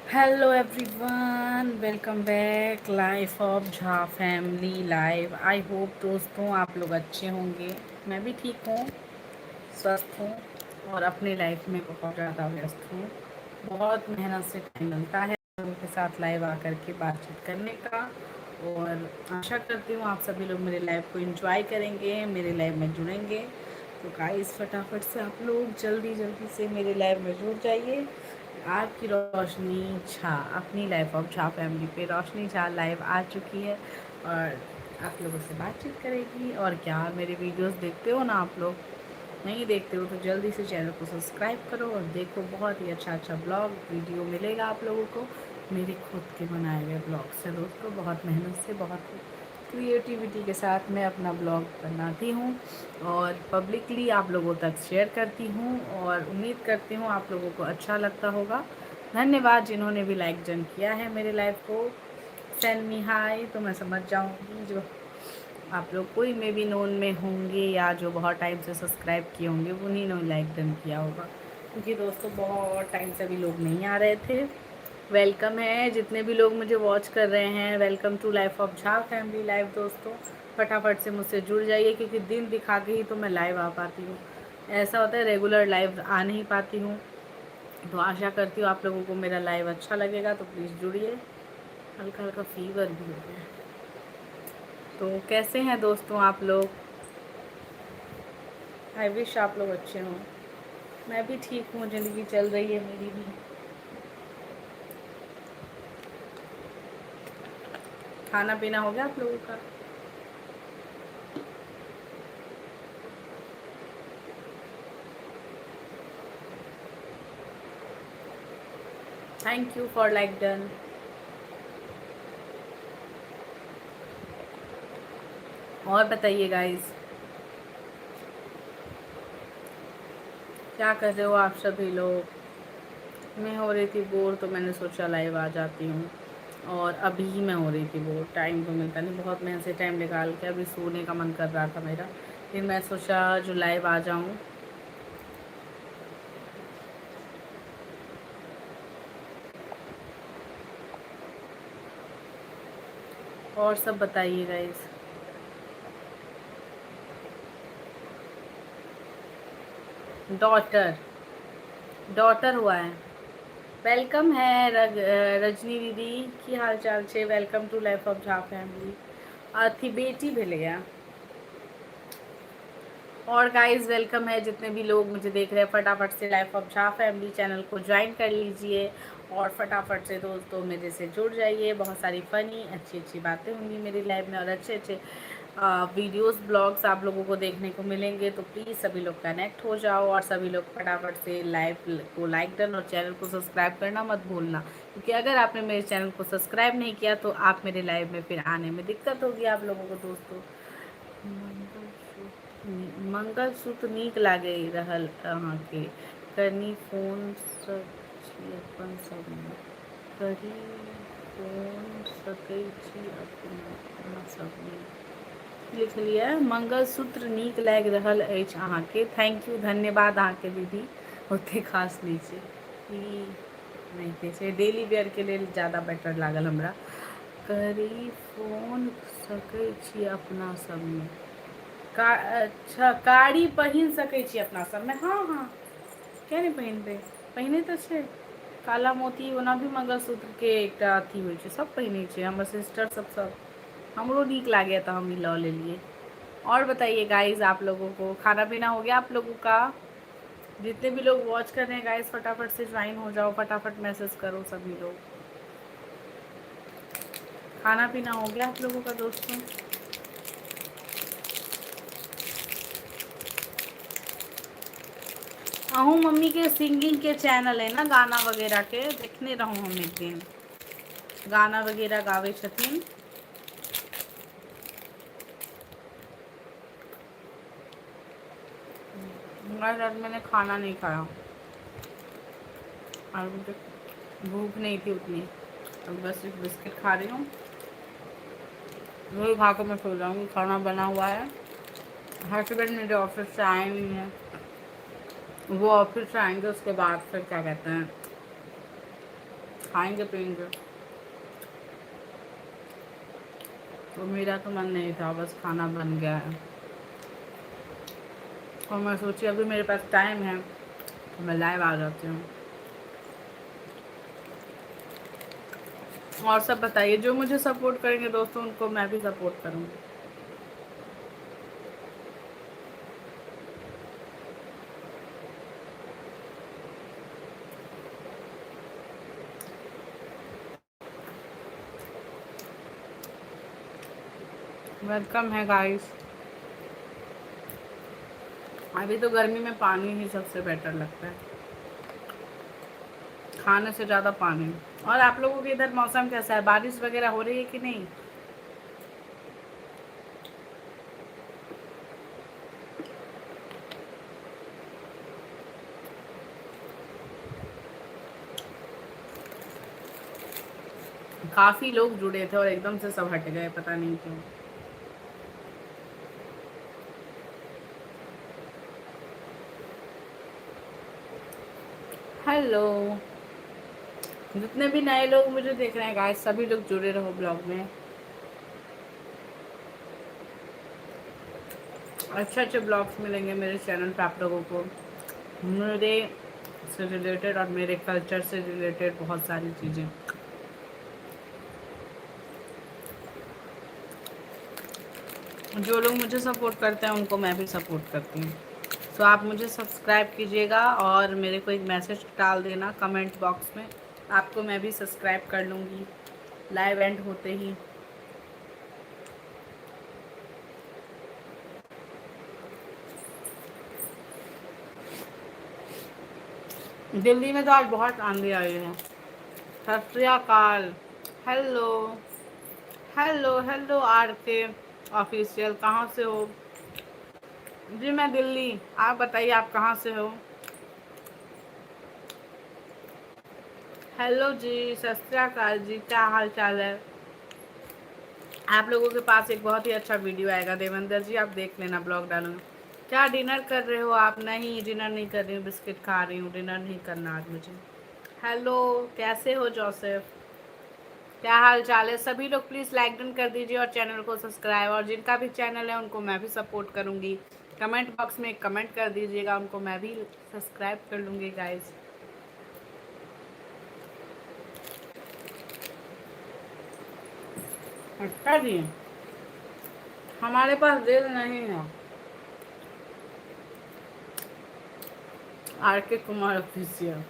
Hello everyone, welcome back life of Jha family live. I hope दोस्तों आप लोग अच्छे होंगे। मैं भी ठीक हूँ, स्वस्थ हूँ और अपनी लाइफ में बहुत ज़्यादा व्यस्त हूँ। बहुत मेहनत से टाइम मिलता है लोगों के साथ लाइव आकर के बातचीत करने का। और आशा करती हूँ आप सभी लोग मेरे लाइव को एंजॉय करेंगे, मेरे लाइव में जुड़ेंगे। तो गाइस फटाफट से आप लोग जल्दी जल्दी से मेरे लाइव में जुड़ जाइए। आपकी रोशनी झा अपनी लाइफ ऑफ झा फैमिली पे रोशनी झा लाइव आ चुकी है और आप लोगों से बातचीत करेगी। और क्या मेरे वीडियोस देखते हो ना आप लोग? नहीं देखते हो तो जल्दी से चैनल को सब्सक्राइब करो और देखो, बहुत ही अच्छा अच्छा ब्लॉग वीडियो मिलेगा आप लोगों को मेरे खुद के बनाए हुए ब्लॉग से। दोस्तों बहुत मेहनत से, बहुत क्रिएटिविटी के साथ मैं अपना ब्लॉग बनाती हूँ और पब्लिकली आप लोगों तक शेयर करती हूँ और उम्मीद करती हूँ आप लोगों को अच्छा लगता होगा। धन्यवाद जिन्होंने भी लाइक जन किया है मेरे लाइव को। सेंड मी हाय, तो मैं समझ जाऊँगी जो आप लोग कोई में भी नोन में होंगे या जो बहुत टाइम से सब्सक्राइब किए होंगे उन्हीं ने लाइक डन किया होगा, क्योंकि दोस्तों बहुत टाइम से अभी लोग नहीं आ रहे थे। वेलकम है जितने भी लोग मुझे वॉच कर रहे हैं, welcome to life of Jha family live. दोस्तों फटाफट से मुझसे जुड़ जाइए, क्योंकि दिन दिखा के ही तो मैं लाइव आ पाती हूँ। ऐसा होता है रेगुलर लाइव आ नहीं पाती हूँ। तो आशा करती हूँ आप लोगों को मेरा लाइव अच्छा लगेगा, तो प्लीज़ जुड़िए। हल्का हल्का फीवर भी हो गया। तो कैसे हैं दोस्तों आप लोग? आई विश आप लोग अच्छे हों। मैं भी ठीक हूँ, ज़िंदगी चल रही है मेरी भी। खाना पीना हो गया आप लोगों का? Thank you for like done. और बताइए गाइस, क्या कर रहे हो आप सभी लोग? मैं हो रही थी बोर, तो मैंने सोचा लाइव आ जाती हूँ। और अभी ही मैं हो रही थी बोर, टाइम तो मिलता नहीं, बहुत मेहनत से टाइम निकाल के अभी सोने का मन कर रहा था मेरा। फिर मैं सोचा जो लाइव आ जाऊँ। और सब बताइए गाइस। डॉटर डॉटर हुआ है। वेलकम है रजनी दीदी, की हाल चाल छे? Welcome to life of Jha family. थी बेटी भेल गया। और गाइस वेलकम है जितने भी लोग मुझे देख रहे हैं, फटाफट से life of Jha family channel को ज्वाइन कर लीजिए और फटाफट से दोस्तों मेरे से जुड़ जाइए। बहुत सारी फ़नी अच्छी अच्छी बातें होंगी मेरी लाइफ में और अच्छे अच्छे वीडियोस ब्लॉग्स आप लोगों को देखने को मिलेंगे। तो प्लीज़ सभी लोग कनेक्ट हो जाओ और सभी लोग फटाफट से लाइव को लाइक डन और चैनल को सब्सक्राइब करना मत भूलना, क्योंकि अगर आपने मेरे चैनल को सब्सक्राइब नहीं किया तो आप मेरे लाइव में फिर आने में दिक्कत होगी आप लोगों को। दोस्तों मंगलसूत्र नीक लागे रहल अहाँके, कनी फोन छी अपन सबमे, करी फोन सकै छी अपना सबमे। लिख लिया मंगलसूत्र नीक लागि रहल अछि अहाँके। थैंक यू, धन्यवाद अहाँके दीदी। ओते खास नहीं छै ई, नहीं छै डेली वेयर के लिए ज़्यादा बेटर लागल हमरा। करी फोन सकै छी अपना सबमे का? अच्छा, कारी पहिन सकै छी अपना सबमे। हाँ हाँ, क्या नहीं पहिनबै, पहिने तऽ छै। काला मोती ओना भी मंगलसूत्रके एकटा अथी होइ छै, सब पहिनै छै, हमर सिस्टर सब हमरो नीक लागैए तऽ हम ई लऽ लेलिए। और बताइए गाइस, आप लोगों को खाना पीना हो गया आप लोगों का? जितने भी लोग वॉच कर रहे हैं गाइस फटाफट से ज्वाइन हो जाओ, फटाफट मैसेज करो सभी लोग। खाना पीना हो गया आप लोगों का दोस्तों? अहूँ मम्मी के सिंगिंग के चैनल है ना, गाना वगैरह के देखने रहूँ हम एक दिन, गाना वगैरह गावे छथिन। आज रात मैंने खाना नहीं खाया और मुझे भूख नहीं थी उतनी, तो बस एक बिस्किट खा रही हूँ। वही खा कर मैं सो जाऊँगी। खाना बना हुआ है, हस्बैंड मेरे ऑफिस से आए नहीं हैं, वो ऑफिस से आएंगे उसके बाद फिर क्या कहते हैं खाएंगे पियेंगे। तो मेरा तो मन नहीं था, बस खाना बन गया है और मैं सोची अभी मेरे पास टाइम है तो मैं लाइव आ जाती हूँ। और सब बताइए, जो मुझे सपोर्ट करेंगे दोस्तों उनको मैं भी सपोर्ट करूँगी। वेलकम है गाइस। अभी तो गर्मी में पानी ही सबसे बेटर लगता है, खाने से ज़्यादा पानी। और आप लोगों के इधर मौसम कैसा है, बारिश वगैरह हो रही है कि नहीं? काफ़ी लोग जुड़े थे और एकदम से सब हट गए, पता नहीं क्यों। हेलो, जितने भी नए लोग मुझे देख रहे हैं गाइस, सभी लोग जुड़े रहो ब्लॉग में। अच्छे अच्छे ब्लॉग्स मिलेंगे मेरे चैनल पे आप लोगों को, मेरे से रिलेटेड और मेरे कल्चर से रिलेटेड बहुत सारी चीज़ें। जो लोग मुझे सपोर्ट करते हैं उनको मैं भी सपोर्ट करती हूँ। तो आप मुझे सब्सक्राइब कीजिएगा और मेरे को एक मैसेज डाल देना कमेंट बॉक्स में, आपको मैं भी सब्सक्राइब कर लूँगी लाइव एंड होते ही। दिल्ली में तो आज बहुत आंधी आई है। सत श्री अकाल। हेलो हेलो हेलो आर के ऑफिशियल, कहाँ से हो? जी मैं दिल्ली, आप बताइए आप कहाँ से हो? हेलो जी, सत श्री अकाल जी, क्या हाल चाल है? आप लोगों के पास एक बहुत ही अच्छा वीडियो आएगा देवेंद्र जी, आप देख लेना, ब्लॉग डालूंगा। क्या डिनर कर रहे हो आप? नहीं डिनर नहीं कर रही हूँ, बिस्किट खा रही हूँ, डिनर नहीं करना आज मुझे। हेलो, कैसे हो जोसेफ? क्या हाल चाल है? सभी लोग प्लीज़ लाइक डन कर दीजिए और चैनल को सब्सक्राइब, और जिनका भी चैनल है उनको मैं भी सपोर्ट करूँगी। कमेंट बॉक्स में एक कमेंट कर दीजिएगा, उनको मैं भी सब्सक्राइब कर लूँगी गाइस। अच्छा जी, हमारे पास दिल नहीं है। आर के कुमार ऑफिसियल।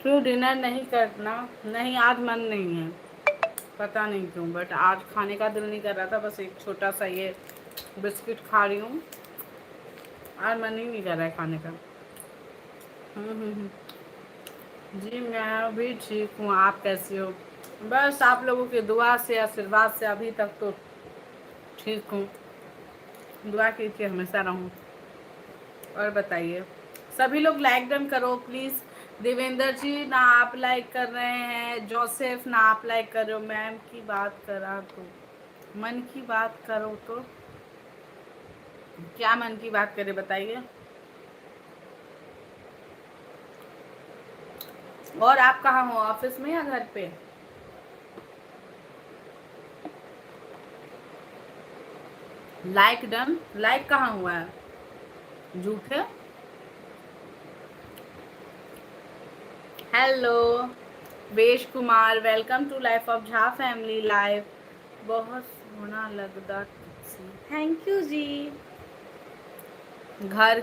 क्यों डिनर नहीं करना? नहीं आज मन नहीं है, पता नहीं क्यों, बट आज खाने का दिल नहीं कर रहा था, बस एक छोटा सा ये बिस्किट खा रही हूँ। आज मन ही नहीं कर रहा है खाने का। जी मैं भी ठीक हूँ, आप कैसे हो? बस आप लोगों की दुआ से आशीर्वाद से अभी तक तो ठीक हूँ। दुआ कीजिए हमेशा रहूँ। और बताइए, सभी लोग लाइक डन करो प्लीज़। देवेंद्र जी ना आप लाइक कर रहे हैं, जोसेफ ना आप लाइक कर रहे हो। मैम की बात करा तो मन की बात करो तो क्या मन की बात करे बताइए। और आप कहाँ हो, ऑफिस में या घर पे? लाइक डन, लाइक कहाँ हुआ है? झूठे। Hello Vesh Kumar, welcome to life of Jha family live. बहुत सोना लगता, थैंक यू जी। घर,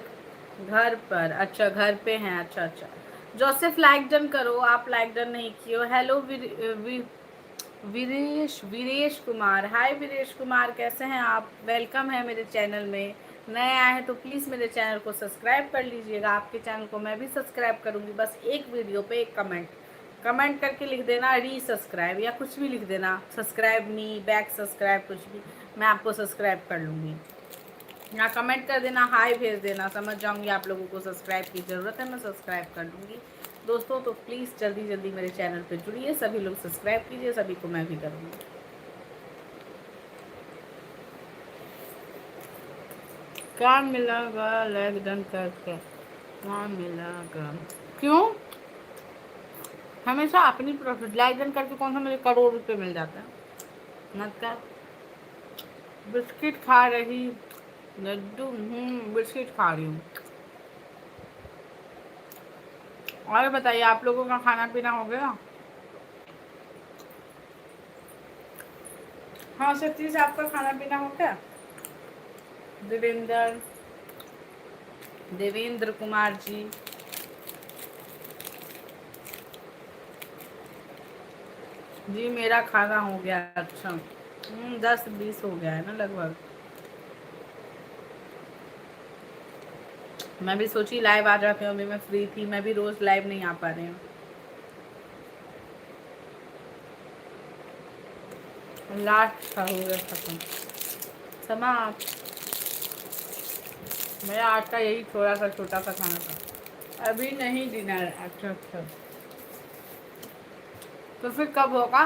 घर पर, अच्छा घर पे हैं, अच्छा अच्छा। जोसेफ लाइक डन करो, आप लाइक डन नहीं किए हो। हेलो वीरेश, वीरेश कुमार, हाय वीरेश कुमार, कैसे हैं आप? वेलकम है मेरे चैनल में। नए आए हैं तो प्लीज़ मेरे चैनल को सब्सक्राइब कर लीजिएगा, आपके चैनल को मैं भी सब्सक्राइब करूँगी। बस एक वीडियो पे एक कमेंट, कमेंट करके लिख देना री सब्सक्राइब, या कुछ भी लिख देना, सब्सक्राइब मी, बैक सब्सक्राइब, कुछ भी, मैं आपको सब्सक्राइब कर लूँगी। या कमेंट कर देना, हाय भेज देना, समझ जाऊंगी आप लोगों को सब्सक्राइब की ज़रूरत है, मैं सब्सक्राइब कर दूँगी। दोस्तों तो प्लीज़ जल्दी जल्दी मेरे चैनल पे जुड़िए, सभी लोग सब्सक्राइब कीजिए, सभी को मैं भी करूँगी। क्या मिलेगा लाइक डन करके? क्या मिलेगा? क्यों? हमेशा अपनी प्रॉफिट लाइक डन करके कौन सा मुझे करोड़ रुपए मिल जाता है। मतलब बिस्किट खा रही लड्डू बिस्किट खा रही हूँ। और बताइए आप लोगों का खाना पीना हो गया? हाँ सतीश, आपका खाना पीना हो गया? देवेंद्र देवेंद्र कुमार जी, जी मेरा खाना हो गया। अच्छा 10-20 हो गया है ना लगभग। मैं भी सोची लाइव आ जाती हूँ, अभी मैं फ्री थी। मैं भी रोज लाइव नहीं आ पा रही हूँ। लास्ट था, हो गया खत्म। समाप्त। मेरा आज का यही थोड़ा सा छोटा सा खाना था। अभी नहीं डिनर। अच्छा अच्छा, तो फिर कब होगा?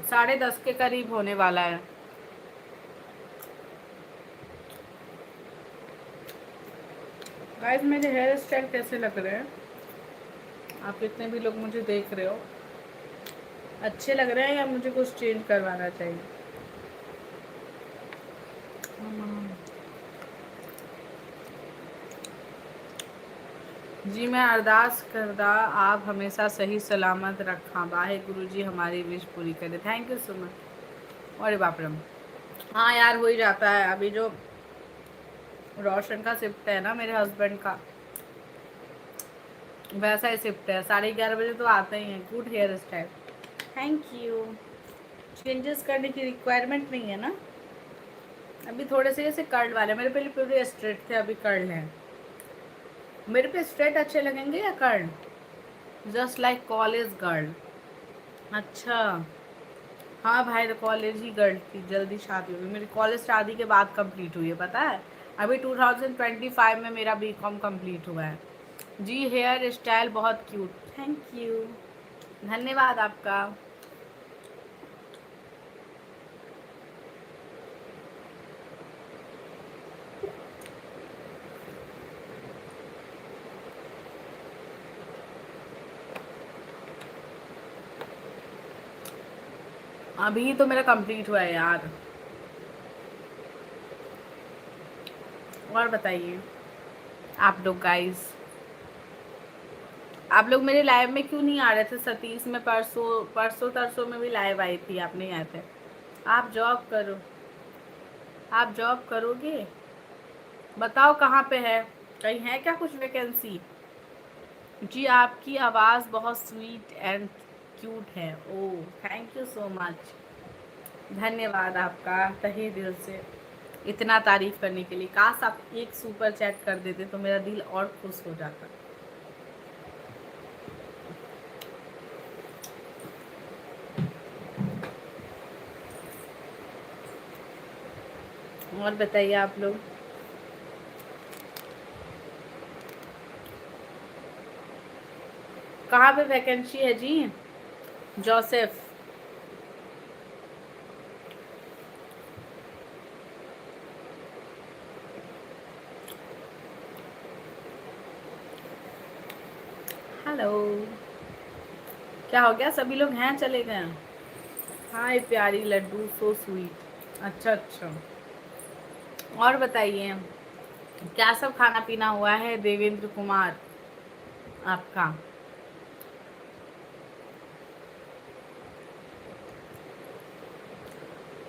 10:30 के करीब होने वाला है। गाइस मेरे हेयर स्टाइल कैसे लग रहे हैं? आप कितने भी लोग मुझे देख रहे हो, अच्छे लग रहे हैं या मुझे कुछ चेंज करवाना चाहिए? जी मैं अरदास करदा आप हमेशा सही सलामत रखा, वाहे गुरु जी हमारी विश पूरी करे। Thank you so much. अरे बाप रे, हाँ यार हो ही जाता है। अभी जो रोशन का शिफ्ट है ना मेरे हस्बैंड का, वैसा ही शिफ्ट है। 11:30 बजे तो आते ही हैं। Good hairstyle, thank you. Changes करने की रिक्वायरमेंट नहीं है ना। अभी थोड़े से ऐसे कर्ल वाले, मेरे पहले पूरे स्ट्रेट थे, अभी कर्ल हैं। मेरे पे स्ट्रेट अच्छे लगेंगे या curl? Just like college girl. अच्छा हाँ भाई, तो कॉलेज ही गर्ल की जल्दी शादी हुई। मेरी कॉलेज शादी के बाद कंप्लीट हुई है, पता है। अभी 2025 में मेरा बीकॉम कंप्लीट हुआ है। जी हेयर स्टाइल बहुत क्यूट, थैंक यू, धन्यवाद आपका। अभी तो मेरा कंप्लीट हुआ है यार। और बताइए आप लोग गाइस, आप लोग मेरे लाइव में क्यों नहीं आ रहे थे? सतीश में परसों परसों तरसों में भी लाइव आई थी, आप नहीं आए थे। आप जॉब करो, आप जॉब करोगे? बताओ कहाँ पे है, कहीं है क्या कुछ वैकेंसी? जी आपकी आवाज़ बहुत स्वीट एंड क्यूट है। Oh thank you so much, धन्यवाद आपका तहे दिल से इतना तारीफ करने के लिए। काश आप एक सुपर चैट कर देते तो मेरा दिल और खुश हो जाता। और बताइए आप लोग, कहाँ पे वैकेंसी है जी? जोसेफ, हेलो, क्या हो गया? सभी लोग हैं चले गए? हाय प्यारी लड्डू, सो स्वीट। अच्छा अच्छा, और बताइए क्या सब खाना पीना हुआ है देवेंद्र कुमार आपका?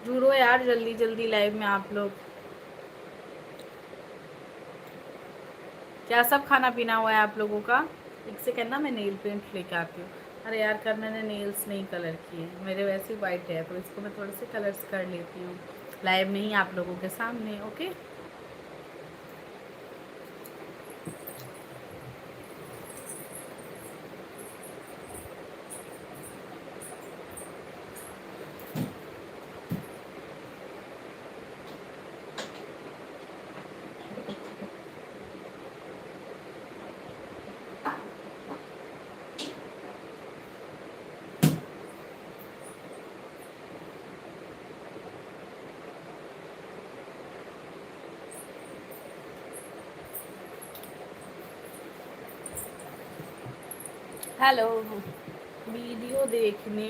जुड़ो यार जल्दी जल्दी लाइव में आप लोग। क्या सब खाना पीना हुआ है आप लोगों का? एक सेकेंड ना, मैं नेल पेंट लेके आती हूँ। अरे यार कल मैंने नेल्स नहीं कलर किए, मेरे वैसे ही वाइट है, तो इसको मैं थोड़े से कलर्स कर लेती हूँ लाइव में ही आप लोगों के सामने। Okay hello. वीडियो देखने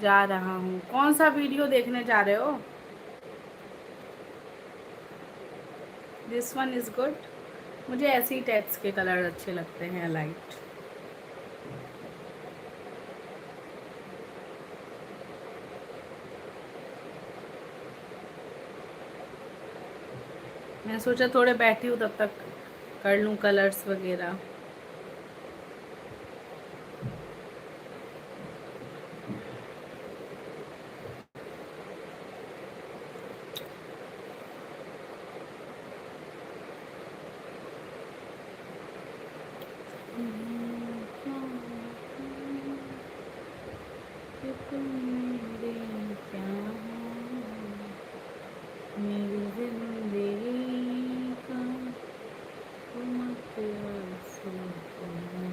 जा रहा हूँ। कौन सा वीडियो देखने जा रहे हो? This one is good. मुझे ऐसे ही टेक्स्ट के कलर अच्छे लगते हैं, लाइट। मैं सोचा थोड़े बैठी हूँ तब तक कर लूँ कलर्स वगैरह। कि तुम मेरे क्या हो, मेरी जिंदगी का तुम कैसे हो,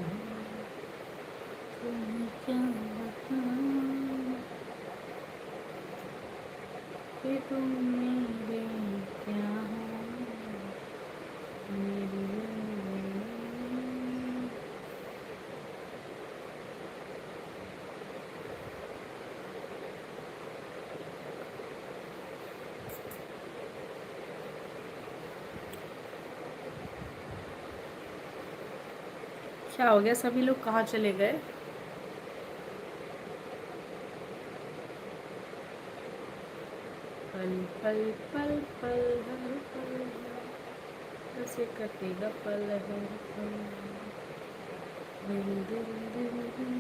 तुम्हें क्या बताऊं कि तुम मेरे क्या हो, मेरी जिंदगी। क्या हो गया? सभी लोग कहाँ चले गए? पल पल पल पल हर पल कैसे कटेगा पल हर पल, दिल दिल दिल दिल।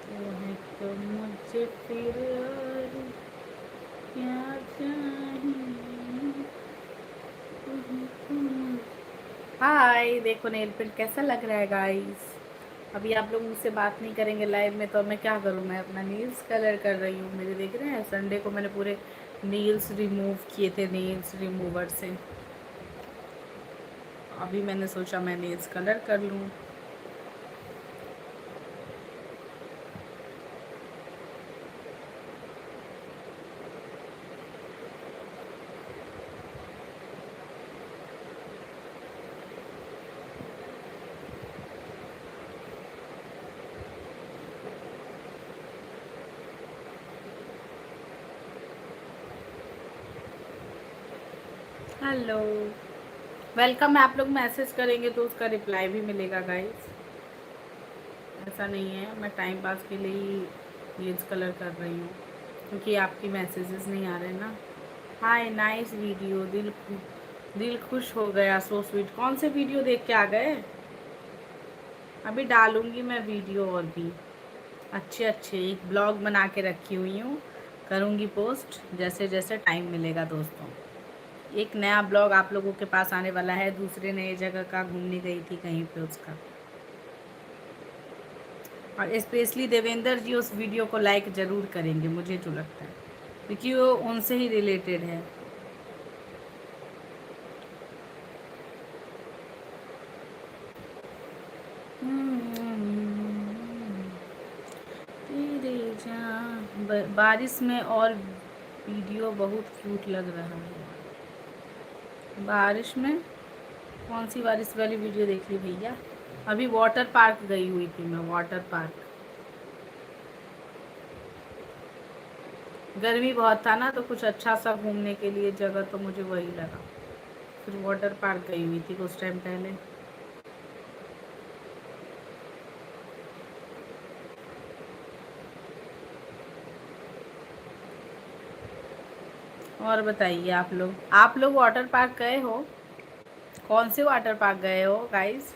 वो है तो मुझे फिर और क्या चाहिए, तुम। हाय, देखो नेल पेंट कैसा लग रहा है गाइस। अभी आप लोग मुझसे बात नहीं करेंगे लाइव में तो मैं क्या करूँ? मैं अपना नेल्स कलर कर रही हूँ। मेरे देख रहे हैं, संडे को मैंने पूरे नेल्स रिमूव किए थे नेल्स रिमूवर से। अभी मैंने सोचा मैं नेल्स कलर कर लूँ। हेलो, वेलकम है। आप लोग मैसेज करेंगे तो उसका रिप्लाई भी मिलेगा गाइस। ऐसा नहीं है मैं टाइम पास के लिए ही नेल्स कलर कर रही हूँ, क्योंकि आपकी मैसेजेस नहीं आ रहे ना। हाय, नाइस वीडियो। दिल खुश हो गया। So sweet. कौन से वीडियो देख के आ गए? अभी डालूंगी मैं वीडियो और भी अच्छे अच्छे। एक ब्लॉग बना के रखी हुई हूँ, करूँगी पोस्ट जैसे जैसे टाइम मिलेगा दोस्तों। एक नया ब्लॉग आप लोगों के पास आने वाला है, दूसरे नए जगह का घूमने गई थी कहीं पे उसका। और स्पेशली देवेंद्र जी उस वीडियो को लाइक ज़रूर करेंगे, मुझे जो लगता है, क्योंकि वो उनसे ही रिलेटेड है। तेरे जहाँ बारिश में और वीडियो बहुत क्यूट लग रहा है। बारिश में कौन सी बारिश वाली वीडियो देख ली भैया? अभी वाटर पार्क गई हुई थी मैं, वाटर पार्क। गर्मी बहुत था ना, तो कुछ अच्छा सा घूमने के लिए जगह तो मुझे वही लगा। फिर वाटर पार्क गई हुई थी कुछ टाइम पहले। और बताइए, आप लोग वाटर पार्क गए हो? कौन से वाटर पार्क गए हो गाइस?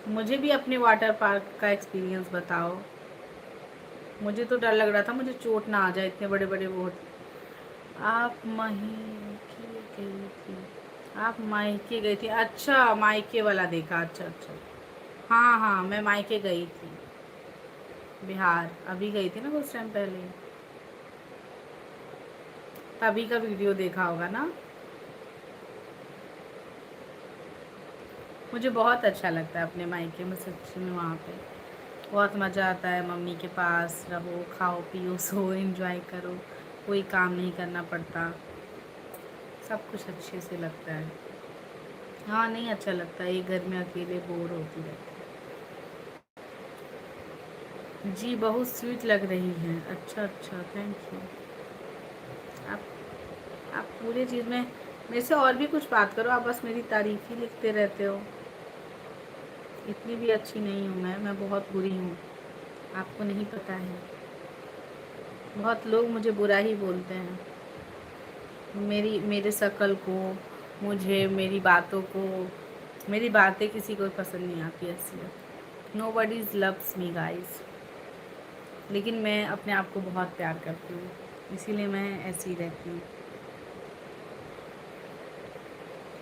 मुझे भी अपने वाटर पार्क का एक्सपीरियंस बताओ। मुझे तो डर लग रहा था मुझे चोट ना आ जाए, इतने बड़े बड़े वो। आप मही गई थी? आप मायके गई थी? अच्छा, मायके वाला देखा। अच्छा अच्छा। हाँ हाँ, मैं मायके गई थी, बिहार। अभी गई थी ना कुछ टाइम पहले, तभी का वीडियो देखा होगा ना। मुझे बहुत अच्छा लगता है अपने मायके में, सच्ची में। वहाँ पे बहुत मज़ा आता है, मम्मी के पास रहो, खाओ पियो सो, एंजॉय करो, कोई काम नहीं करना पड़ता, सब कुछ अच्छे से लगता है। हाँ, नहीं अच्छा लगता है, ये घर में अकेले बोर होती रहती है। जी, बहुत स्वीट लग रही हैं। अच्छा अच्छा, थैंक यू। आप आप पूरी चीज़ में मेरे से और भी कुछ बात करो, आप बस मेरी तारीफ़ ही लिखते रहते हो। इतनी भी अच्छी नहीं हूँ मैं बहुत बुरी हूँ, आपको नहीं पता है। बहुत लोग मुझे बुरा ही बोलते हैं, मेरे शक्ल को, मुझे, मेरी बातों को। मेरी बातें किसी को पसंद नहीं आती असलियत। नो बडी लव्स मी गाइज। लेकिन मैं अपने आप को बहुत प्यार करती हूँ, इसीलिए मैं ऐसी ही रहती हूँ।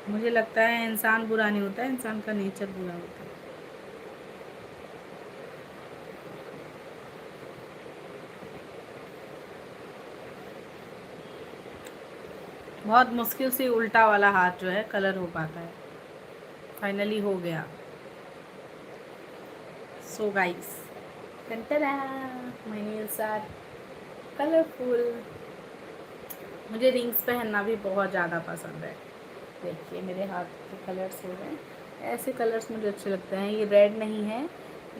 मुझे लगता है इंसान बुरा नहीं होता, इंसान का नेचर बुरा होता है। बहुत मुश्किल से उल्टा वाला हाथ जो है कलर हो पाता है। फाइनली हो गया। So guys, tantara, my nails are colourful. मुझे रिंग्स पहनना भी बहुत ज़्यादा पसंद है। देखिए मेरे हाथ के कलर्स हो गए, ऐसे कलर्स मुझे अच्छे लगते हैं। ये रेड नहीं है,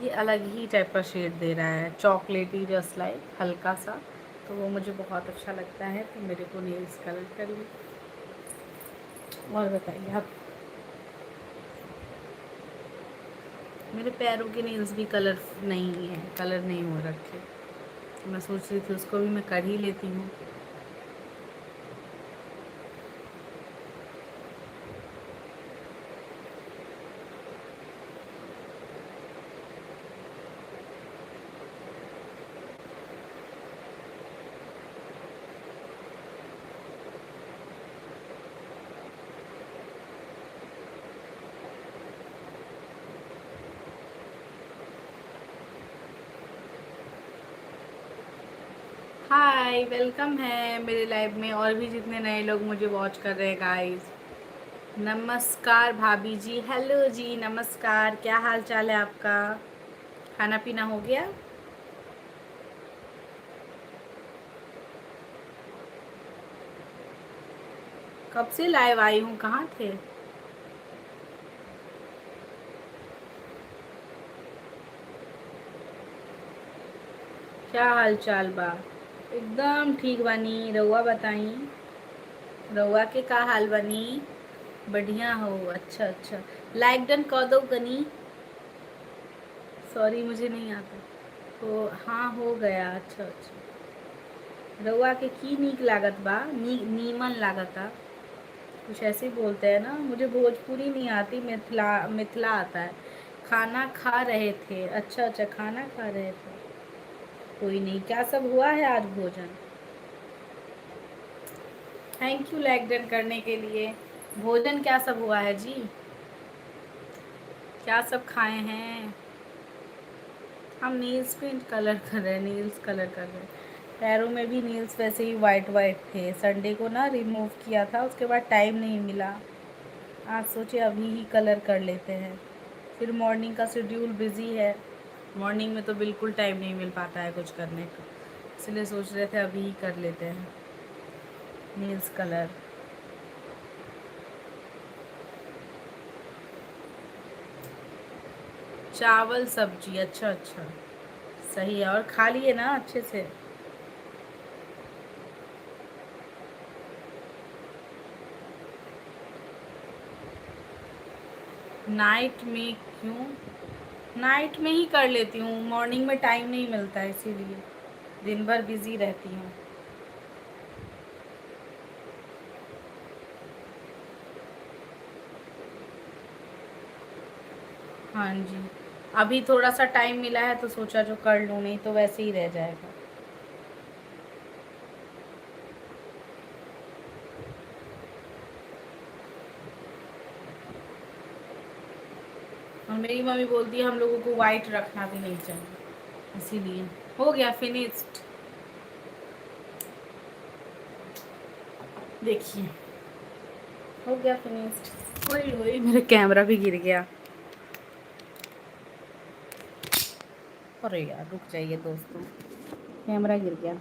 ये अलग ही टाइप का शेड दे रहा है, चॉकलेटी जस्ट लाइक, हल्का सा। तो वो मुझे बहुत अच्छा लगता है, तो मेरे को नेल्स कलर कर ली। और बताइए आप। मेरे पैरों के नेल्स भी कलर नहीं है, कलर नहीं हो रखे। तो मैं सोच रही थी उसको भी मैं कर ही लेती हूँ। हाय, वेलकम है मेरे लाइव में, और भी जितने नए लोग मुझे वॉच कर रहे हैं गाइस। नमस्कार भाभी जी, हेलो जी, नमस्कार। क्या हाल चाल है आपका? खाना पीना हो गया? कब से लाइव आई हूँ, कहाँ थे? क्या हाल चाल बा? एकदम ठीक बानी, रउआ बताई। रउआ के का हाल बनी? बढ़िया हो? अच्छा अच्छा। लाइक डन कर दो कनी। सॉरी, मुझे नहीं आता। तो हाँ, हो गया। अच्छा अच्छा। रउआ के की नीक लागत बा? नीमन लागता? कुछ ऐसे ही बोलते हैं ना। मुझे भोजपुरी नहीं आती, मिथिला मिथिला आता है। खाना खा रहे थे? अच्छा अच्छा, खाना खा रहे थे। कोई नहीं, क्या सब हुआ है आज भोजन? थैंक यू लाइक डन करने के लिए। भोजन क्या सब हुआ है जी? क्या सब खाए हैं? हम नील्स पेंट कलर कर रहे हैं, नील्स कलर कर रहे हैं। पैरों में भी नील्स वैसे ही वाइट वाइट थे, संडे को ना रिमूव किया था, उसके बाद टाइम नहीं मिला। आज सोचे अभी ही कलर कर लेते हैं। फिर मॉर्निंग का शेड्यूल बिजी है, मॉर्निंग में तो बिल्कुल टाइम नहीं मिल पाता है कुछ करने का, इसलिए सोच रहे थे अभी ही कर लेते हैं नील्स कलर। चावल सब्जी? अच्छा अच्छा, सही है। और खा लिए ना अच्छे से? नाइट में क्यों? नाइट में ही कर लेती हूँ, मॉर्निंग में टाइम नहीं मिलता है, इसीलिए दिन भर बिजी रहती हूँ। हाँ जी, अभी थोड़ा सा टाइम मिला है तो सोचा जो कर लूँ, नहीं तो वैसे ही रह जाएगा। और मेरी मम्मी बोलती है हम लोगों को वाइट रखना भी नहीं चाहिए, इसीलिए। हो गया फिनिश्ड, देखिए हो गया फिनिश्ड। वही वही मेरा कैमरा भी गिर गया। अरे यार रुक जाइए दोस्तों, कैमरा गिर गया।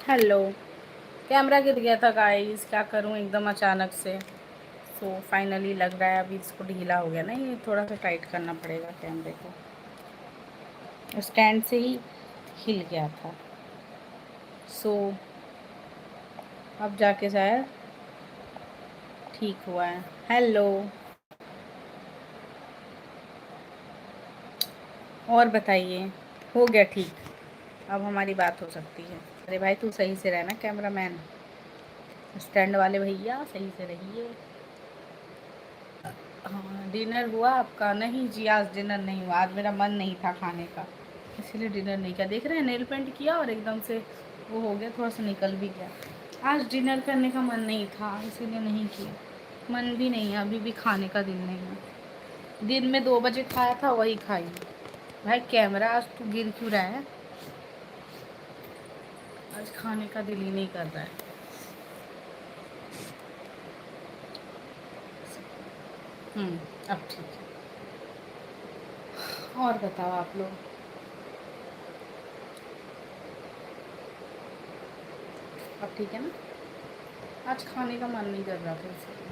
हेलो, कैमरा गिर गया था गाइस, क्या करूं एकदम अचानक से। सो फाइनली लग रहा है अभी इसको ढीला हो गया ना, ये थोड़ा सा टाइट करना पड़ेगा कैमरे को। स्टैंड से ही हिल गया था। सो अब जाके शायद ठीक हुआ है। हेलो, और बताइए, हो गया ठीक, अब हमारी बात हो सकती है। अरे भाई तू सही से रहना कैमरामैन, स्टैंड वाले भैया सही से रहिए। हाँ डिनर हुआ आपका? नहीं जी आज डिनर नहीं हुआ, आज मेरा मन नहीं था खाने का, इसीलिए डिनर नहीं किया। देख रहे हैं नेल पेंट किया और एकदम से वो हो गया, थोड़ा सा निकल भी गया। आज डिनर करने का मन नहीं था इसीलिए नहीं किया। मन भी नहीं है, अभी भी खाने का दिन नहीं है। दिन में 2 बजे खाया था वही खाई। भाई कैमरा आज तू गिर क्यों रहा है? आज खाने का दिल ही नहीं कर रहा है। अब ठीक है। और बताओ आप लोग, अब ठीक है ना? आज खाने का मन नहीं कर रहा था इसलिए।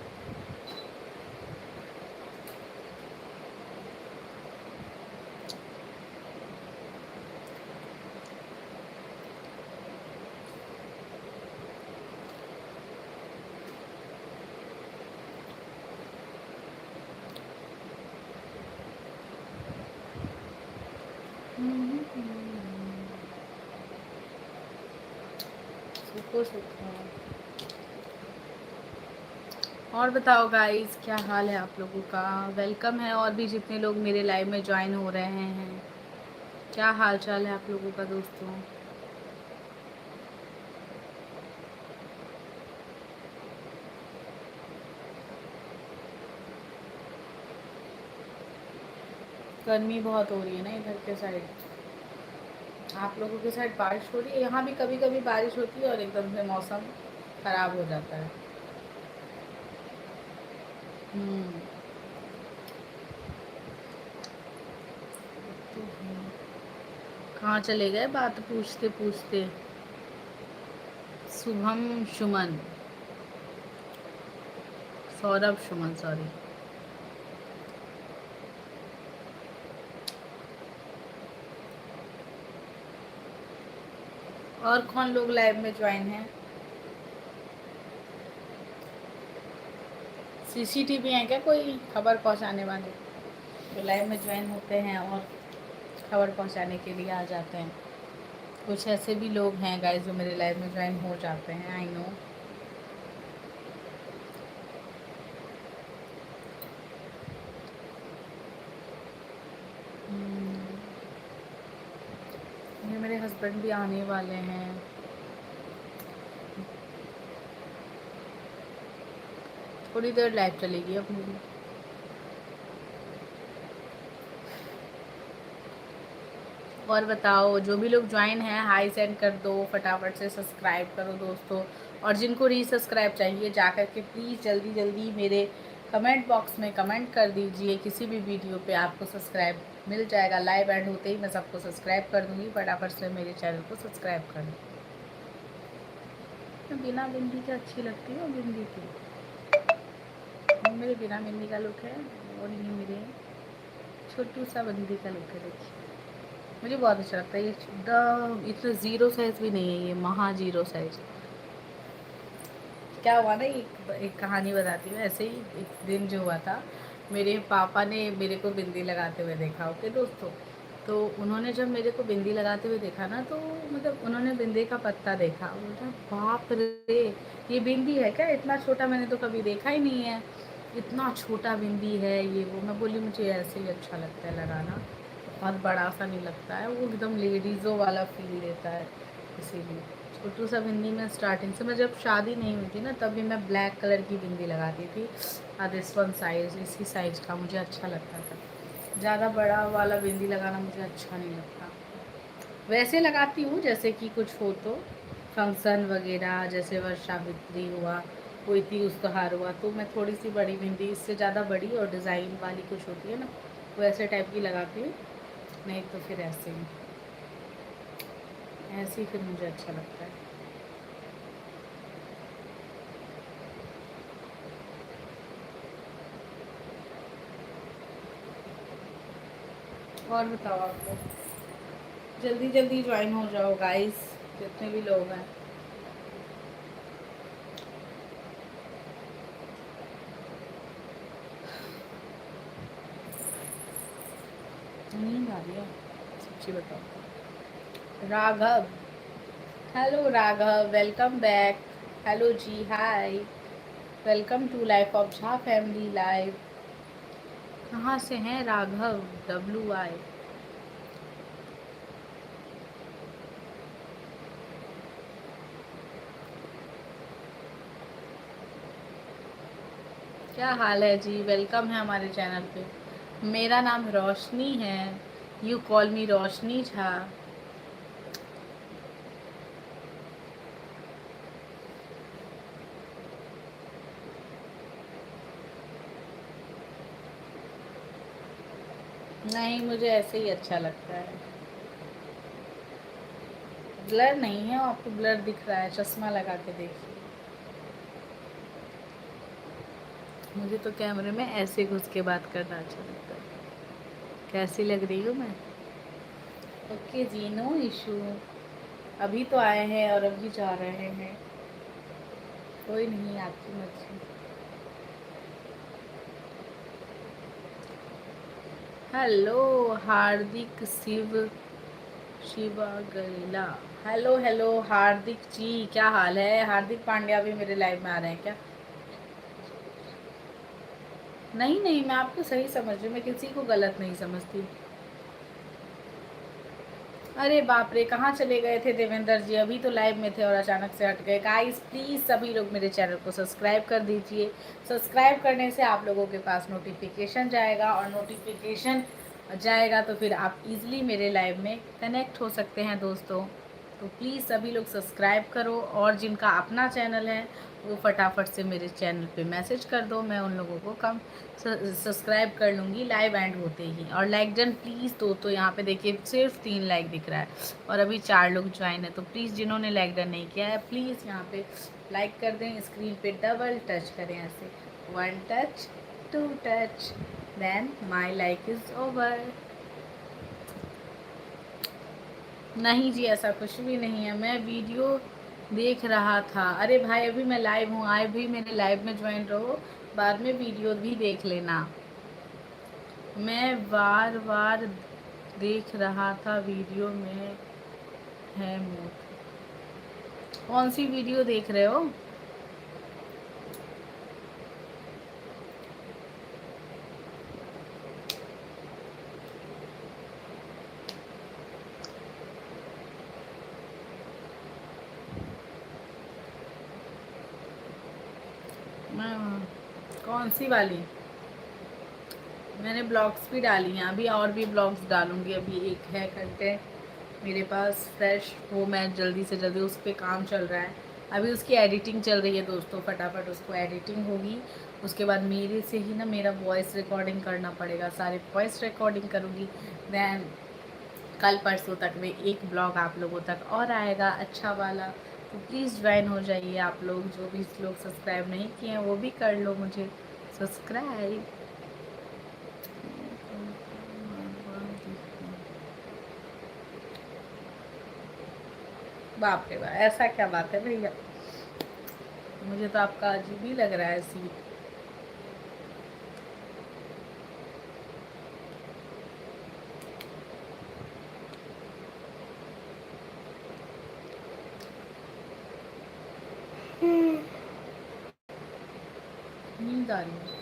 सुको सुको। और बताओ गाइस, क्या हाल है आप लोगों का? वेलकम है और भी जितने लोग मेरे लाइव में ज्वाइन हो रहे हैं। क्या हाल चाल है आप लोगों का दोस्तों? गर्मी बहुत हो रही है ना इधर के साइड। आप लोगों के साइड बारिश हो रही है? यहाँ भी कभी कभी बारिश होती है और एकदम से मौसम खराब हो जाता है। हम्म। कहाँ चले गए बात पूछते पूछते? शुभम सुमन, सौरभ सुमन सॉरी। और कौन लोग लाइव में ज्वाइन हैं? सीसीटीवी है क्या कोई खबर पहुंचाने वाले, जो लाइव में ज्वाइन होते हैं और खबर पहुंचाने के लिए आ जाते हैं? कुछ ऐसे भी लोग हैं गाइस जो मेरे लाइव में ज्वाइन हो जाते हैं, आई नो। मेरे हस्बैंड भी आने वाले हैं। थोड़ी देर लाइव चलेगी अपनी भी। और बताओ, जो भी लोग ज्वाइन हैं हाई सेंड कर दो, फटाफट से सब्सक्राइब करो दोस्तों। और जिनको रीसब्सक्राइब चाहिए जा कर के प्लीज़ जल्दी जल्दी मेरे कमेंट बॉक्स में कमेंट कर दीजिए, किसी भी वीडियो पे आपको सब्सक्राइब मिल जाएगा। लाइव एंड होते ही मैं सबको सब्सक्राइब कर दूँगी। फटाफट से मेरे चैनल को सब्सक्राइब कर दूँ। मैं बिना बिंदी के अच्छी लगती हूँ, बिंदी की मेरे बिना बिंदी का लुक है, और ये मेरे छोटू सा बिंदी का लुक है। देखिए मुझे बहुत अच्छा लगता है ये एकदम, इतना ज़ीरो साइज़ भी नहीं है, ये महा ज़ीरो साइज़। क्या हुआ ना, एक कहानी बताती हूँ। ऐसे ही एक दिन जो हुआ था, मेरे पापा ने मेरे को बिंदी लगाते हुए देखा। ओके दोस्तों, तो उन्होंने जब मेरे को बिंदी लगाते हुए देखा ना, तो मतलब उन्होंने बिंदी का पत्ता देखा, बोला बाप रे, ये बिंदी है क्या? इतना छोटा मैंने तो कभी देखा ही नहीं है, इतना छोटा बिंदी है ये वो। मैं बोली मुझे ऐसे ही अच्छा लगता है लगाना, बहुत बड़ा सा नहीं लगता है, वो एकदम लेडीज़ों वाला फील देता है। इसीलिए छोटू सा बिंदी में स्टार्टिंग से, मैं जब शादी नहीं हुई थी ना, तब भी मैं ब्लैक कलर की बिंदी लगाती थी। दिस वन साइज़, इसी साइज़ का मुझे अच्छा लगता था। ज़्यादा बड़ा वाला बिंदी लगाना मुझे अच्छा नहीं लगता। वैसे लगाती हूँ जैसे कि कुछ हो तो फंक्शन वगैरह, जैसे वर्षावित्री हुआ, कोई तीज त्योहार हुआ, तो मैं थोड़ी सी बड़ी बिंदी, इससे ज़्यादा बड़ी और डिज़ाइन वाली कुछ होती है ना, वैसे टाइप की लगाती हूँ। नहीं तो फिर ऐसे ही, ऐसे ही फिर मुझे अच्छा लगता है। और बताओ आप लोग, जल्दी जल्दी ज्वाइन हो जाओ गाइस, जितने भी लोग हैं। नींद आ रही है सच्ची बताओ। Raghav, hello Raghav, welcome back. Hello ji, hi, welcome to life of Jha family live. कहाँ से हैं राघव? WI। क्या हाल है जी? वेलकम है हमारे चैनल पे। मेरा नाम रोशनी है, यू कॉल मी रोशनी झा। नहीं, मुझे ऐसे ही अच्छा लगता है। ब्लर नहीं है, आपको ब्लर दिख रहा है, चश्मा लगा के देखिए। मुझे तो कैमरे में ऐसे घुस के बात करना अच्छा लगता है। कैसी लग रही हूँ मैं? ओके जी, नो इशू। अभी तो आए हैं और अभी जा रहे हैं, कोई नहीं, आपकी मर्जी। हेलो हार्दिक शिवा गैला। हेलो हेलो हार्दिक जी, क्या हाल है? हार्दिक पांड्या भी मेरे लाइव में आ रहे हैं क्या? नहीं नहीं, मैं आपको सही समझ रही हूँ, मैं किसी को गलत नहीं समझती। अरे बाप रे, कहाँ चले गए थे देवेंद्र जी? अभी तो लाइव में थे और अचानक से हट गए। गाइस प्लीज़ सभी लोग मेरे चैनल को सब्सक्राइब कर दीजिए। सब्सक्राइब करने से आप लोगों के पास नोटिफिकेशन जाएगा, और नोटिफिकेशन जाएगा तो फिर आप इजीली मेरे लाइव में कनेक्ट हो सकते हैं दोस्तों। तो प्लीज़ सभी लोग सब्सक्राइब करो, और जिनका अपना चैनल है वो फटाफट से मेरे चैनल पे मैसेज कर दो, मैं उन लोगों को कम सब्सक्राइब कर लूँगी लाइव एंड होते ही। और लाइक डन प्लीज़ दो, तो यहाँ पे देखिए सिर्फ 3 लाइक दिख रहा है, और अभी 4 लोग ज्वाइन है। तो प्लीज़ जिन्होंने लाइक डन नहीं किया है, प्लीज़ यहाँ पे लाइक कर दें। स्क्रीन पे डबल टच करें ऐसे, 1 touch, 2 touch, then my like is over. नहीं जी, ऐसा कुछ भी नहीं है, मैं वीडियो देख रहा था। अरे भाई, अभी मैं लाइव हूँ, आए भी मेरे लाइव में ज्वाइन रहो, बाद में वीडियो भी देख लेना। मैं बार बार देख रहा था, वीडियो में है मूड। कौन सी वीडियो देख रहे हो? मैं कौन सी वाली? मैंने ब्लॉग्स भी डाली हैं, अभी और भी ब्लॉग्स डालूंगी। अभी एक है कंटेंट मेरे पास फ्रेश, वो मैं जल्दी से जल्दी, उस पर काम चल रहा है, अभी उसकी एडिटिंग चल रही है दोस्तों, फटाफट उसको एडिटिंग होगी। उसके बाद मेरे से ही ना मेरा वॉइस रिकॉर्डिंग करना पड़ेगा, सारे वॉइस रिकॉर्डिंग करूँगी। दैन कल परसों तक में एक ब्लॉग आप लोगों तक और आएगा अच्छा वाला। तो प्लीज़ ज्वाइन हो जाइए आप लोग, जो भी लोग सब्सक्राइब नहीं किए हैं वो भी कर लो मुझे सब्सक्राइब। बाप रे बाप, ऐसा क्या बात है भैया, मुझे तो आपका अजीब ही लग रहा है सीट। नींद आ रही है।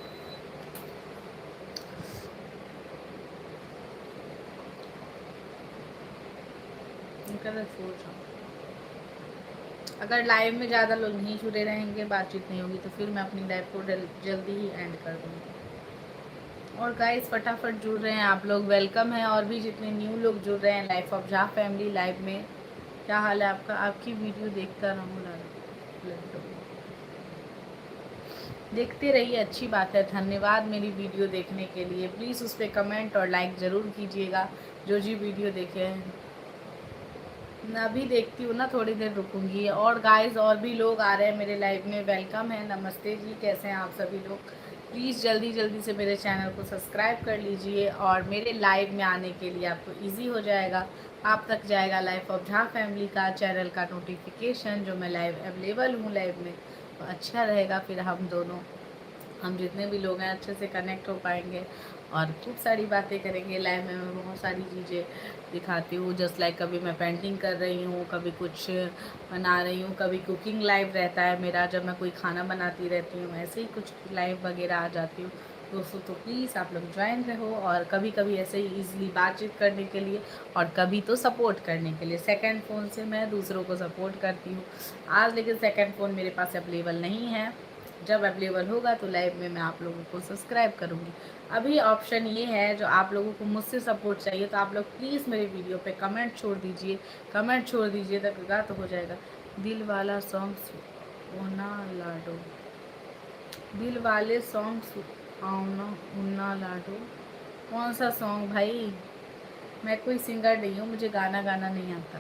सोच रहा हूँ अगर लाइव में ज़्यादा लोग नहीं जुड़े रहेंगे, बातचीत नहीं होगी, तो फिर मैं अपनी लाइव को जल्दी ही एंड कर दूँगी। और गाइस फटाफट जुड़ रहे हैं आप लोग, वेलकम है। और भी जितने न्यू लोग जुड़ रहे हैं life of Jha family live में, क्या हाल है आपका? आपकी वीडियो देखता रहूँ लड्डू, देखते रहिए, अच्छी बात है। धन्यवाद मेरी वीडियो देखने के लिए। प्लीज़ उस पर कमेंट और लाइक ज़रूर कीजिएगा जो जी वीडियो देखे हैं। मैं अभी देखती हूँ ना, थोड़ी देर रुकूंगी। और गाइस और भी लोग आ रहे हैं मेरे लाइव में, वेलकम है, नमस्ते जी, कैसे हैं आप सभी लोग? प्लीज़ जल्दी जल्दी से मेरे चैनल को सब्सक्राइब कर लीजिए। और मेरे लाइव में आने के लिए आपको इजी हो जाएगा, आप तक जाएगा लाइफ ऑफ झा फैमिली का चैनल का नोटिफिकेशन, जो मैं लाइव अवेलेबल हूँ लाइव में। तो अच्छा रहेगा, फिर हम जितने भी लोग हैं अच्छे से कनेक्ट हो पाएंगे और खूब सारी बातें करेंगे। लाइव में मैं बहुत सारी चीज़ें दिखाती हूँ, जस्ट लाइक कभी मैं पेंटिंग कर रही हूँ, कभी कुछ बना रही हूँ, कभी कुकिंग लाइव रहता है मेरा, जब मैं कोई खाना बनाती रहती हूँ, ऐसे ही कुछ लाइव वगैरह आ जाती हूँ दोस्तों। तो प्लीज़ आप लोग ज्वाइन रहो। और कभी कभी ऐसे ही ईजिली बातचीत करने के लिए, और कभी तो सपोर्ट करने के लिए। सेकंड फ़ोन से मैं दूसरों को सपोर्ट करती हूँ आज, लेकिन सेकंड फ़ोन मेरे पास अवेलेबल नहीं है। जब अवेलेबल होगा तो लाइव में मैं आप लोगों को सब्सक्राइब करूँगी। अभी ऑप्शन ये है, जो आप लोगों को मुझसे सपोर्ट चाहिए, तो आप लोग प्लीज़ मेरे वीडियो पे कमेंट छोड़ दीजिए, कमेंट छोड़ दीजिए, तक तो हो जाएगा। दिल वाला सॉन्ग ओना लाडो, दिल वाले सॉन्ग आना उन्ना लाडो, कौन सा सॉन्ग भाई? मैं कोई सिंगर नहीं हूँ, मुझे गाना गाना नहीं आता।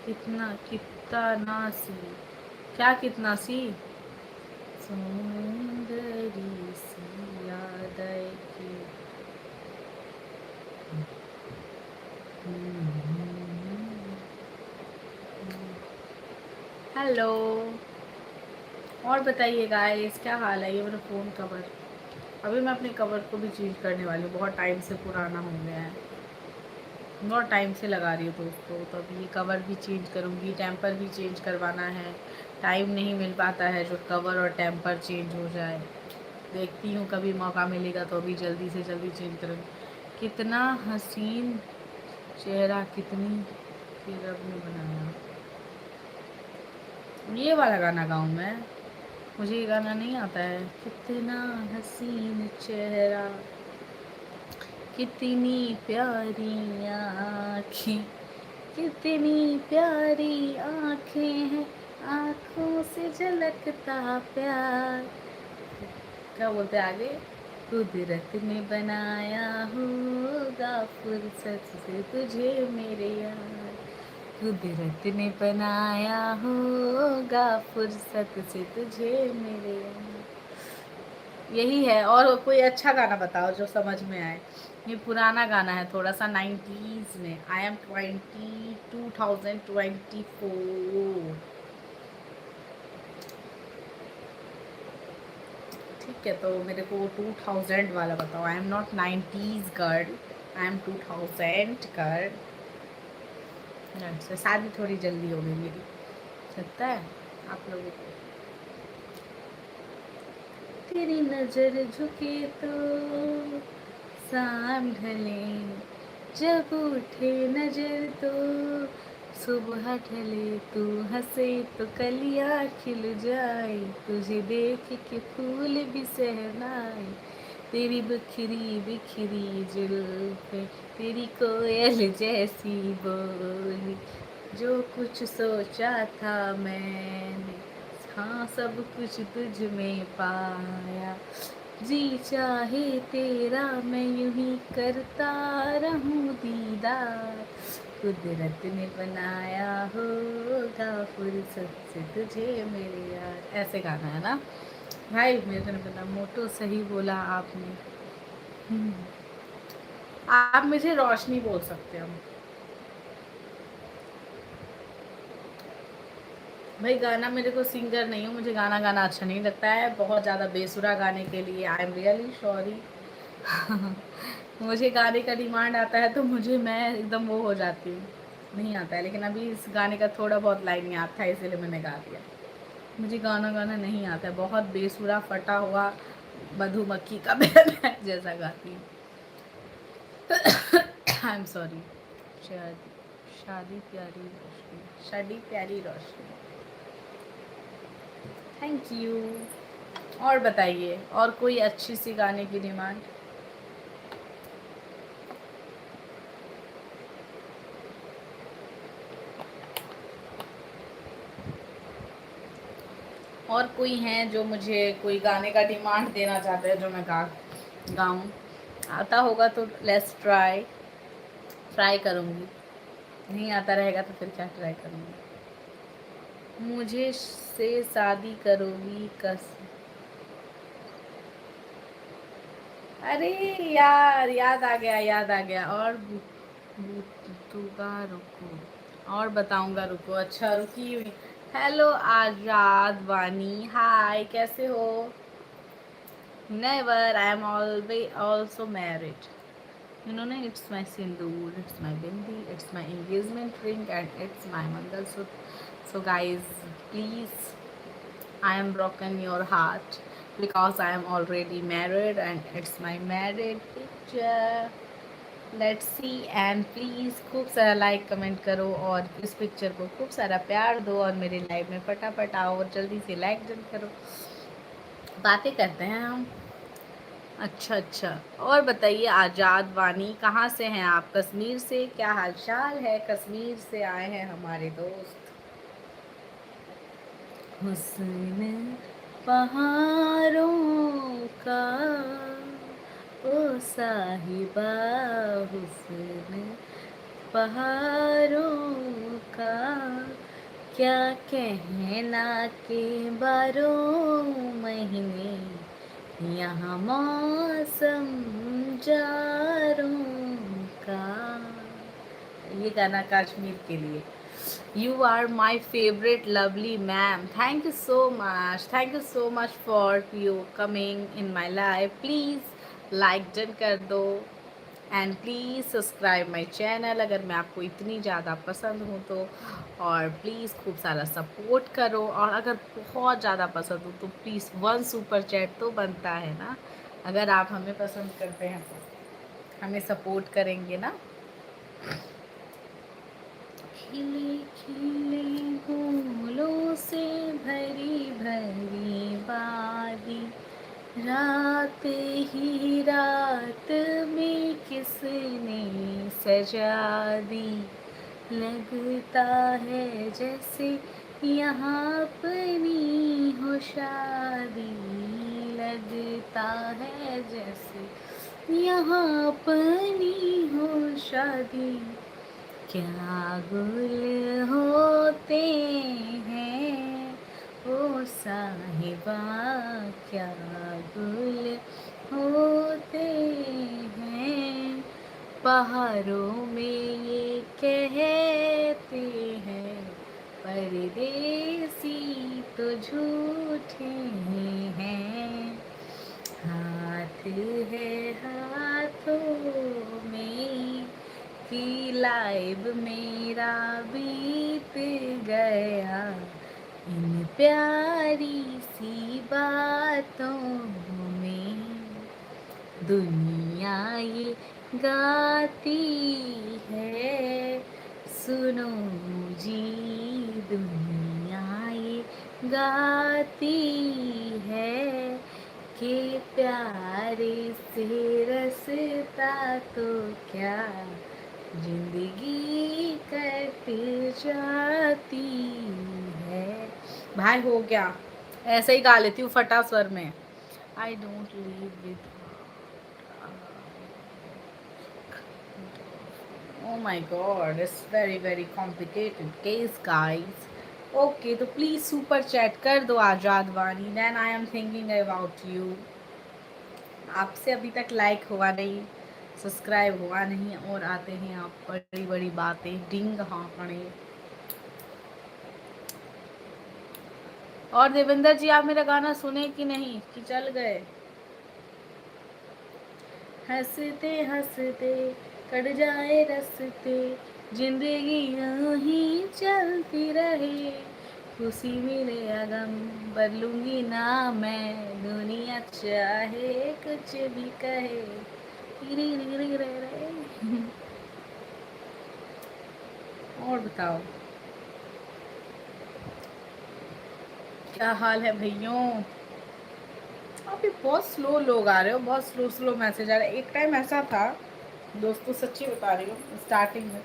कितना कितना नासी, क्या कितना सी, सुंदरी सी याद की। हेलो, और बताइए गाइस क्या हाल है? ये मेरा फ़ोन कवर, अभी मैं अपने कवर को भी चेंज करने वाली हूँ, बहुत टाइम से पुराना हो गया है, बहुत टाइम से लगा रही हूँ दोस्तों। तो अभी ये कवर भी चेंज करूँगी, टेम्पर भी चेंज करवाना है। टाइम नहीं मिल पाता है जो कवर और टेम्पर चेंज हो जाए। देखती हूँ कभी मौका मिलेगा तो अभी जल्दी से जल्दी चेंज करूँगी। कितना हसीन चेहरा कितनी फिर रब ने बनाया, ये वाला गाना गाऊँ मैं? मुझे ये गाना नहीं आता है। कितना हसीन चेहरा, कितनी प्यारी आँखें, कितनी प्यारी आँखें हैं, आँखों से झलकता प्यार। क्या बोलते हैं आगे? कुदरत ने बनाया होगा फुर्सत से तुझे मेरे यार, कुदरत ने बनाया होगा फुर्सत से तुझे मेरे यार। यही है। और कोई अच्छा गाना बताओ जो समझ में आए। ये पुराना गाना है थोड़ा सा, 90s में। I am 2024। ठीक है, तो मेरे को 2000 वाला बताओ। I am not 90s girl, I am 2000 girl. अच्छा, शादी थोड़ी जल्दी हो गई मेरी, लगता है आप लोगों को। तेरी नजर झुके तो शाम ढले, जब उठे नजर तो सुबह ढले, तू हंसे तो कलियां खिल जाए, तुझे देख के फूल भी सहलाए, तेरी बिखरी बिखरी जुल्फे, तेरी कोयल जैसी बोली, जो कुछ सोचा था मैंने, हाँ सब कुछ तुझ में पाया, जी चाहे तेरा मैं यूं ही करता रहूं दीदार, कुदरत ने बनाया होगा फुर्सत से तुझे मेरे यार। ऐसे गाना है ना भाई, मेरे ने पता मोटो सही बोला आपने। हम्म, आप मुझे रोशनी बोल सकते हो भाई। गाना मेरे को सिंगर नहीं हूँ, मुझे गाना गाना अच्छा नहीं लगता है, बहुत ज़्यादा बेसुरा गाने के लिए आई एम रियली सॉरी। मुझे गाने का डिमांड आता है तो मुझे मैं एकदम वो हो जाती हूँ, नहीं आता है। लेकिन अभी इस गाने का थोड़ा बहुत लाइन याद था इसीलिए मैंने गा दिया। मुझे गाना गाना नहीं आता है, बहुत बेसुरा फटा हुआ मधुमक्खी का बैल है जैसा गाती हूँ। I am sorry. शादी प्यारी रोशनी, शादी प्यारी रोशनी। Thank you. और बताइए, और कोई अच्छी सी गाने की डिमांड? और कोई हैं जो मुझे कोई गाने का डिमांड देना चाहते हैं जो मैं गाऊं? आता होगा तो लेट्स ट्राई, ट्राई करूँगी। नहीं आता रहेगा तो फिर क्या ट्राई करूँगी। मुझे से शादी करोगी कस, अरे यार याद आ गया, याद आ गया। और बूतूगा रुको, और बताऊंगा रुको। अच्छा रुकी हुई। हेलो आजाद वानी, हाय कैसे हो? Never, I am always also married. You know, it's my sindoor, it's my bindi, it's my engagement ring, and it's my mangalsutra. So, guys, please, I am broken your heart because I am already married, and it's my married picture. Let's see, and please खूब सारा like comment करो और इस picture को खूब सारा प्यार दो और मेरे लाइव में फटाफट आओ और जल्दी से लाइक जल्द करो। बातें करते हैं हम। अच्छा अच्छा, और बताइए आज़ाद वानी, कहाँ से हैं आप? कश्मीर से? क्या हालचाल है? कश्मीर से आए हैं हमारे दोस्त। हुस्न पहाड़ों का ओ साहिबा, हुस्न पहाड़ों का क्या कहना के बारों महीने, यहाँ मौसम जारों का। ये गाना कश्मीर के लिए। You are my favorite lovely ma'am. Thank you so much. Thank you so much for you coming in my life. Please like done कर दो and please subscribe my channel अगर मैं आपको इतनी ज़्यादा पसंद हूँ तो। और प्लीज़ खूब सारा सपोर्ट करो, और अगर बहुत ज़्यादा पसंद हो तो प्लीज़ 1 सुपर चैट तो बनता है ना। अगर आप हमें पसंद करते हैं तो हमें सपोर्ट करेंगे ना। खिले खिले फूलों से भरी भरी वादी, रात ही रात में किसने सजा दी, लगता है जैसे यहाँ अपनी हो शादी, लगता है जैसे यहाँ अपनी हो शादी, क्या गुल होते हैं ओ साहिबा, क्या गुल होते हैं, पहाड़ों में ये कहते हैं, परदेसी तो झूठे हैं, हाथ है हाथों में कि लाइव मेरा बीत गया इन प्यारी सी बातों दुनिया ये गाती है, सुनो जी, दुनिया ये गाती है कि प्यारे से रसता तो क्या जिंदगी कट जाती है। भाई हो गया, ऐसे ही गा लेती हूँ फटा स्वर में। I don't leave with Oh my god, it's very very complicated case guys. Okay, तो please super chat कर दो आजाद वाणी. Then I am thinking about you. आपसे अभी तक लाइक हुआ नहीं, सब्सक्राइब हुआ नहीं, और आते हैं आप बड़ी बड़ी बातें डिंग हाँकने। और देवेंद्र जी, आप मेरा गाना सुने कि नहीं, कि चल गए? हंसते हंसते कट जाए रस्ते, जिंदगी यूं ही चलती रहे, खुशी मिले या गम बदलूंगी ना मैं, दुनिया चाहे कुछ भी कहे। रे रे रे रे रे। और बताओ क्या हाल है भैयों? अभी बहुत स्लो लोग आ रहे हो, बहुत स्लो स्लो मैसेज आ रहे हैं। एक टाइम ऐसा था दोस्तों, सच्ची बता रही हूँ, स्टार्टिंग में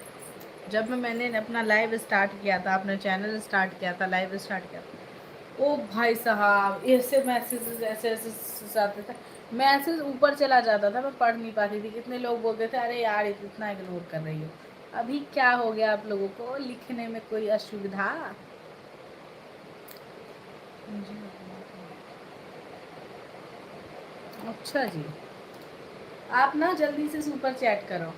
जब मैंने अपना लाइव स्टार्ट किया था, अपना चैनल स्टार्ट किया था, लाइव स्टार्ट किया था, ओ भाई साहब ऐसे मैसेजेस ऐसे ऐसे आते थे, मैसेज ऊपर चला जाता था, मैं पढ़ नहीं पाती थी। कितने लोग बोलते थे अरे यार इतना इग्नोर कर रही हो। अभी क्या हो गया आप लोगों को, लिखने में कोई असुविधा? अच्छा जी, आप ना जल्दी से सुपर चैट करो।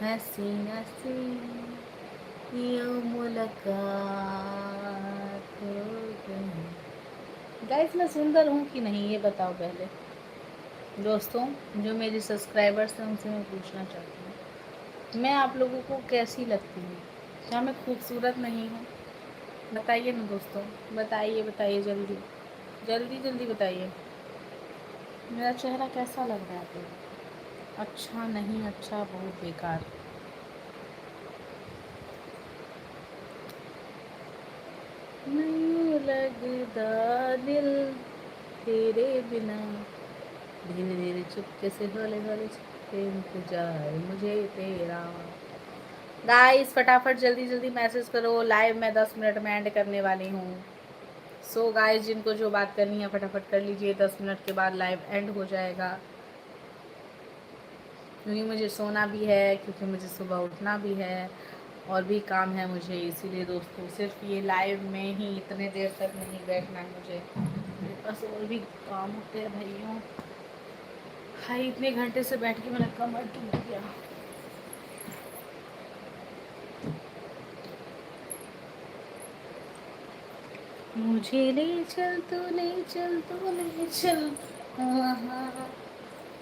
हसीना सी यूं मुलाकात हो गई। गाइस मैं सुंदर हूँ कि नहीं ये बताओ पहले। दोस्तों, जो मेरे सब्सक्राइबर्स हैं उनसे मैं पूछना चाहती हूँ, मैं आप लोगों को कैसी लगती हूँ? क्या मैं खूबसूरत नहीं हूँ? बताइए ना दोस्तों, बताइए बताइए, जल्दी जल्दी जल्दी बताइए। मेरा चेहरा कैसा लग रहा है आपको? अच्छा नहीं, अच्छा बहुत बेकार। नहीं लगता दिल तेरे बिना, धीरे धीरे चुपके से हौले हौले चुपके इंतजार मुझे तेरा। गाइस फटाफट जल्दी जल्दी मैसेज करो, लाइव में 10 मिनट में एंड करने वाली हूँ। सो गाइस जिनको जो बात करनी है फटाफट कर लीजिए, 10 मिनट के बाद लाइव एंड हो जाएगा, क्योंकि मुझे सोना भी है, क्योंकि मुझे सुबह उठना भी है, और भी काम है मुझे। इसीलिए दोस्तों सिर्फ ये लाइव में ही इतने देर तक नहीं बैठना है मुझे, मेरे पास और भी काम होते हैं भाइयों। भाई इतने घंटे से बैठ के मेरा कमर टूट गया। मुझे ले चल तू, ले चल तू, ले चल हाँ,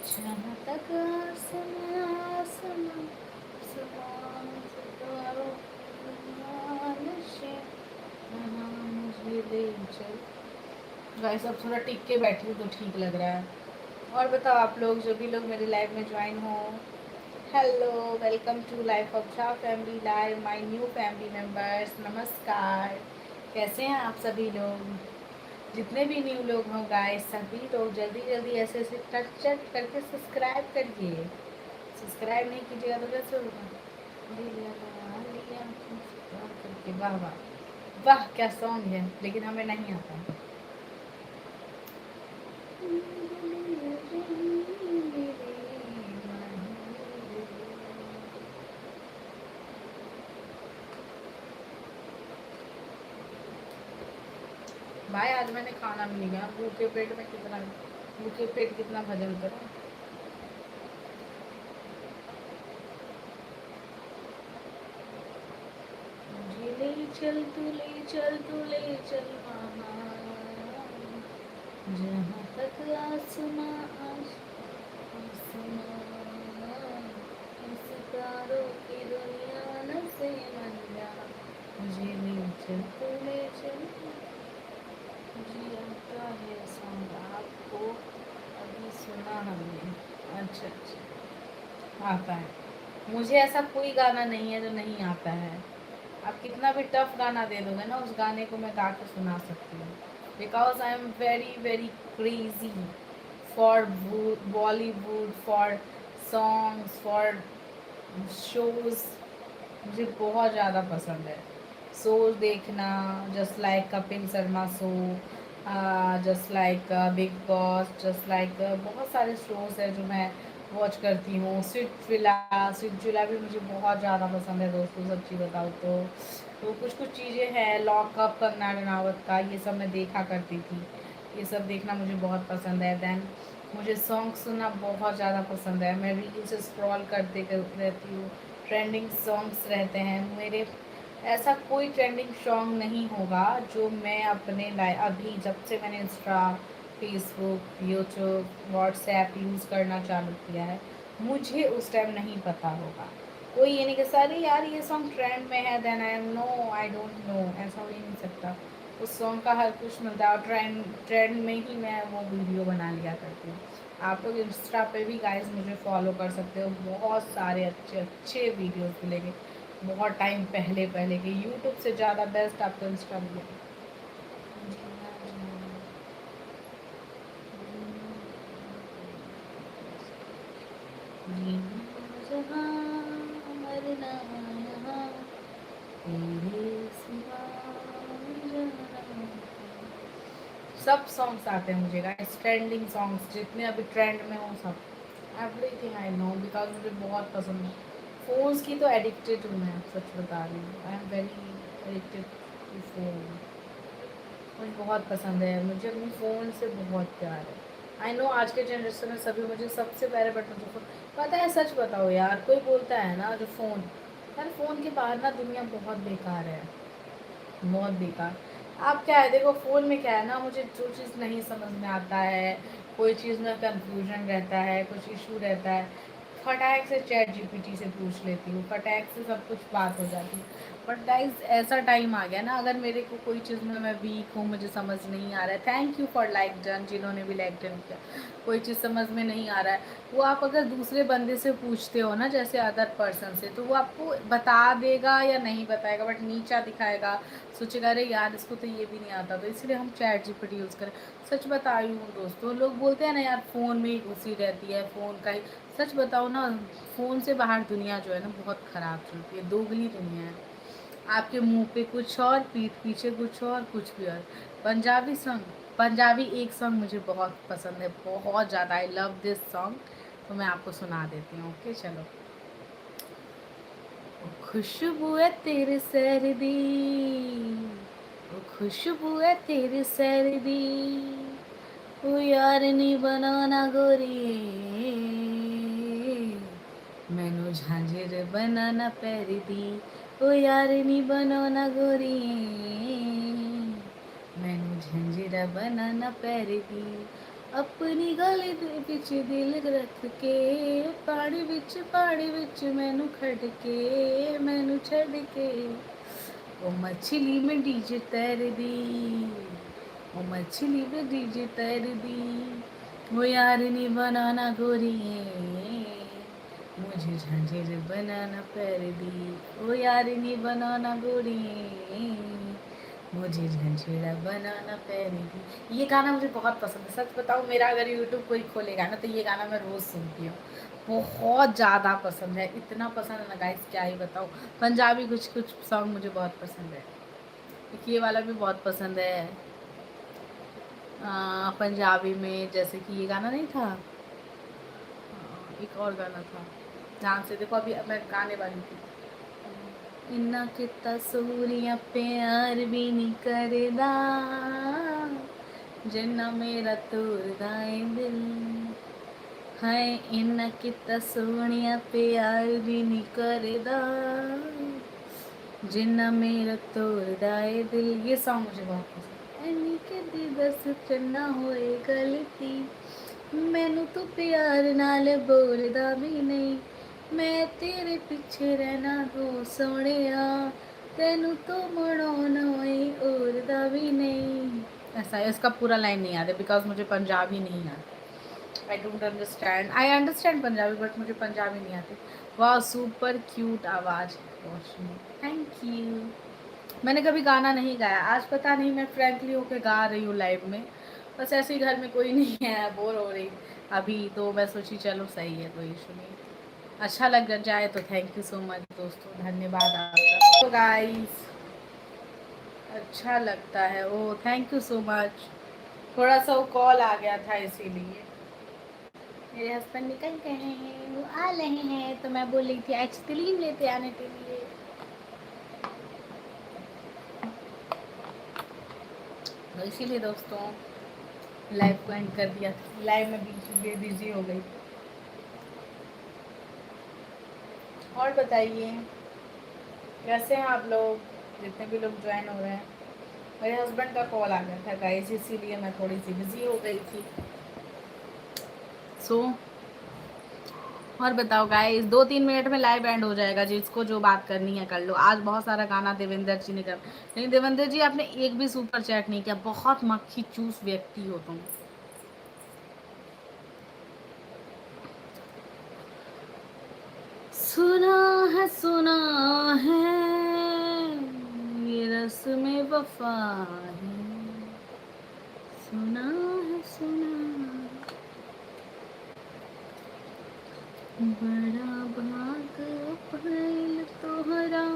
जहाँ तक आसमां आसमां आसमां सितारों आसमान से, हाँ, मुझे ले चल। गाइस अब थोड़ा टिक के बैठी हूँ तो ठीक लग रहा है। और बताओ आप लोग, जो भी लोग मेरे लाइव में ज्वाइन हो, hello, welcome to life of Shah family live, my new family members, नमस्कार। कैसे हैं आप सभी लोग? जितने भी न्यू लोग हों गाइस, सभी लोग जल्दी जल्दी ऐसे ऐसे टच चट करके सब्सक्राइब करिए। सब्सक्राइब नहीं कीजिएगा तो कैसे होगा? करके वाह वाह वाह, क्या सॉन्ग है, लेकिन हमें नहीं आता। भाई आज मैंने खाना भी नहीं खाया, भूखे पेट में कितना, भूखे पेट कितना भजन करो। मुझे ले चल तू, ले चल तू, ले चल वहाँ, जहाँ तक आसमां आसमां, सितारों की दुनिया न से मन जा, मुझे नीचे तूने चल जी आता है सॉन्ग आपको अभी सुना हमने। अच्छा अच्छा, आता है। मुझे ऐसा कोई गाना नहीं है जो नहीं आता है। आप कितना भी टफ गाना दे दोगे ना, उस गाने को मैं गा के सुना सकती हूँ, because I am very very crazy for Bollywood, for songs, for shows. मुझे बहुत ज़्यादा पसंद है शो देखना, just like Kapil Sharma show, just like big boss, just like बहुत सारे शोज है जो मैं वॉच करती हूँ। स्विट विला भी मुझे बहुत ज़्यादा पसंद है दोस्तों, सच्ची बताऊँ तो कुछ कुछ चीज़ें हैं, लॉकअप कंगना रनावत का, ये सब मैं देखा करती थी। ये सब देखना मुझे बहुत पसंद है। देन मुझे सॉन्ग सुनना बहुत ज़्यादा पसंद है। मैं रील्स स्क्रॉल करते रहती हूँ, ट्रेंडिंग सॉन्ग्स रहते हैं मेरे। ऐसा कोई ट्रेंडिंग सॉन्ग नहीं होगा जो मैं अपने अभी जब से मैंने Insta, Facebook, YouTube, WhatsApp use करना चालू किया है, मुझे उस टाइम नहीं पता होगा। कोई ये नहीं कि अरे यार ये सॉन्ग ट्रेंड में है, then I am no, I don't know, ऐसा हो ही नहीं सकता। उस सॉन्ग का हर कुछ मिलता है और ट्रेंड में ही मैं वो वीडियो बना लिया करती हूँ। आप लोग इंस्टा पे भी गाइस मुझे फॉलो कर सकते हो, बहुत सारे अच्छे अच्छे वीडियोस मिलेंगे, बहुत टाइम पहले पहले के। यूट्यूब से ज़्यादा बेस्ट आपको इंस्टा मिलेगा। सब सॉन्ग्स आते हैं मुझे गाइस, ट्रेंडिंग सॉन्ग्स जितने अभी ट्रेंड में हो सब, एवरीथिंग आई नो, बिकॉज मुझे बहुत पसंद है। फ़ोन्स की तो एडिक्टेड हूँ मैं, सच बता रही हूँ, I am very addicted to phone. मुझे बहुत पसंद है, मुझे अपनी फ़ोन से बहुत प्यार है। आई नो आज के जनरेशन में सभी मुझे सबसे पहले बटन जो फ़ोन पता है। सच बताओ यार, कोई बोलता है ना जो फ़ोन, यार फ़ोन के बाहर ना दुनिया बहुत बेकार है, बहुत बेकार। आप क्या है देखो, फ़ोन में क्या है ना, मुझे जो चीज़ नहीं समझ में आता है, कोई चीज़ में कंफ्यूजन रहता है, कुछ इशू रहता है, फटाक से चैट जीपीटी से पूछ लेती हूँ, फटाक से सब कुछ बात हो जाती है। बट गाइस ऐसा टाइम आ गया ना, अगर मेरे को कोई चीज़ में मैं वीक हूँ, मुझे समझ नहीं आ रहा है, thank you for like done, जिन्होंने भी लाइक डन किया। कोई चीज़ समझ में नहीं आ रहा है, वो आप अगर दूसरे बंदे से पूछते हो ना, जैसे अदर पर्सन से, तो वो आपको बता देगा या नहीं बताएगा, बट नीचा दिखाएगा, सोचेगा अरे यार इसको तो ये भी नहीं आता, तो इसलिए हम चैट जीपीटी यूज़ करें। सच बता रही हूँ दोस्तों, लोग बोलते हैं ना यार फ़ोन में ही घुसी रहती है, फ़ोन का ही। सच बताओ ना, फ़ोन से बाहर दुनिया जो है ना बहुत ख़राब चलती है, दोगली दुनिया है। आपके मुंह पे कुछ और, पीठ पीछे कुछ और, कुछ भी और। पंजाबी सॉन्ग, पंजाबी एक सॉन्ग मुझे बहुत पसंद है, बहुत ज़्यादा, आई लव दिस सॉन्ग, तो मैं आपको सुना देती हूँ। ओके चलो। खुशबू है तेरे सर दी, ओ खुशबू है तेरे सर दी, ओ यार नी बनाना गोरी, मैनू झांझर बनाना पैर दी, ओ यार नी बनाना गोरी, मैनू झांझर बनाना पैर दी, अपनी गल बिच दिल रख के, पानी बिच मैनू खड़ के, मैनू छड़ के, ओ मछली में डीजे तैर दी, ओ मछली में डीजे तैर दी, वो यार नी बनाना गोरिए, मुझे झांझर बनाना पैर दी, ओ यार नी बनाना गोरिए, मुझे झंझेड़ा बनाना पैर दी। ये गाना मुझे बहुत पसंद है, सच बताऊँ, मेरा अगर यूट्यूब कोई खोलेगा ना तो ये गाना मैं रोज़ सुनती हूँ, बहुत ज़्यादा पसंद है, इतना पसंद है ना गाइस क्या ही बताऊँ। पंजाबी कुछ कुछ सॉन्ग मुझे बहुत पसंद है, एक ये वाला भी बहुत पसंद है। पंजाबी में जैसे कि ये गाना नहीं था, एक और गाना था, ध्यान से देखो, अभी मैं गाने वाली थी। इन्ना किता सूरिया प्यार भी नहीं करदा, जिन्ना मेरा तोड़दा है दिल, हाय इन्ना किता सोनिया प्यार भी नहीं करदा, जिन्ना मेरा तोड़दा है दिल। ये सॉन्ग मुझे बहुत पसंद है। बस चन्ना होए गलती मैनू तो प्यार नाल बोलदा भी नहीं मैं तेरे पीछे रहना दो सोनिया तेनू तो मनाना और दा भी नहीं। ऐसा है, इसका पूरा लाइन नहीं आता बिकॉज मुझे पंजाबी नहीं आता। I don't understand, I understand Punjabi but मुझे पंजाबी नहीं आती। वाह सुपर क्यूट आवाज़ रोशनी, थैंक यू। मैंने कभी गाना नहीं गाया आज, पता नहीं मैं फ्रैंकली होके गा रही हूँ लाइव में, बस ऐसे ही घर में कोई नहीं है, बोर हो रही अभी तो मैं सोची चलो सही है कोई इशू नहीं। अच्छा लग जाए तो थैंक यू सो मच दोस्तों, धन्यवाद आपका। तो गाइस अच्छा लगता है, ओ थैंक यू सो मच। थोड़ा सा वो कॉल आ गया था इसीलिए। मेरे हस्बैंड निकल गए हैं, वो आ रहे हैं तो मैं बोल रही थी आइसक्रीम लेते आने के लिए। तो इसीलिए दोस्तों लाइव को एंड कर दिया, लाइव में बिजी हो गई। और बताइए कैसे हैं आप लोग, जितने भी लोग ज्वाइन हो रहे हैं। मेरे हस्बैंड का कॉल आ गया था गाइस, इसीलिए मैं थोड़ी सी बिजी हो गई थी। सो और बताओ गाइस, 2-3 मिनट में लाइव एंड हो जाएगा, जिसको जो बात करनी है कर लो। आज बहुत सारा गाना देवेंद्र जी ने कर, लेकिन देवेंद्र जी आपने एक भी सुपर चैट नहीं किया, बहुत मक्खी चूस व्यक्ति हो तुम। सुना है ये रस्म वफा है, सुना है बड़ा भाग पहल तोहरा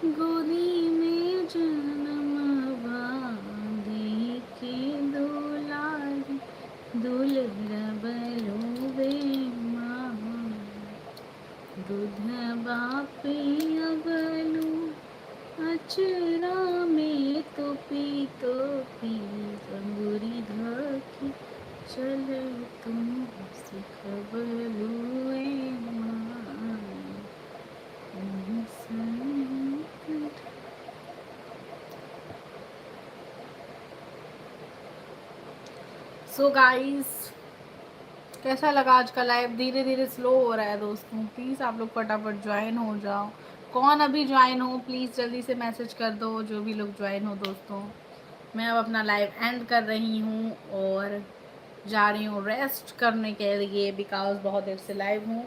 गोदी में जन्मवा दे के दुलारी दुलर बलोवे माँ दूधवा पियवलू अचरा में तो पी अंगूरी धकी चल तुम सिखबलुए माँ। सो गाइस कैसा लगा आज का लाइव? धीरे धीरे स्लो हो रहा है दोस्तों, प्लीज़ आप लोग फटाफट ज्वाइन हो जाओ। कौन अभी ज्वाइन हो प्लीज़ जल्दी से मैसेज कर दो, जो भी लोग ज्वाइन हो दोस्तों। मैं अब अपना लाइव एंड कर रही हूँ और जा रही हूँ रेस्ट करने के लिए, बिकॉज बहुत देर से लाइव हूँ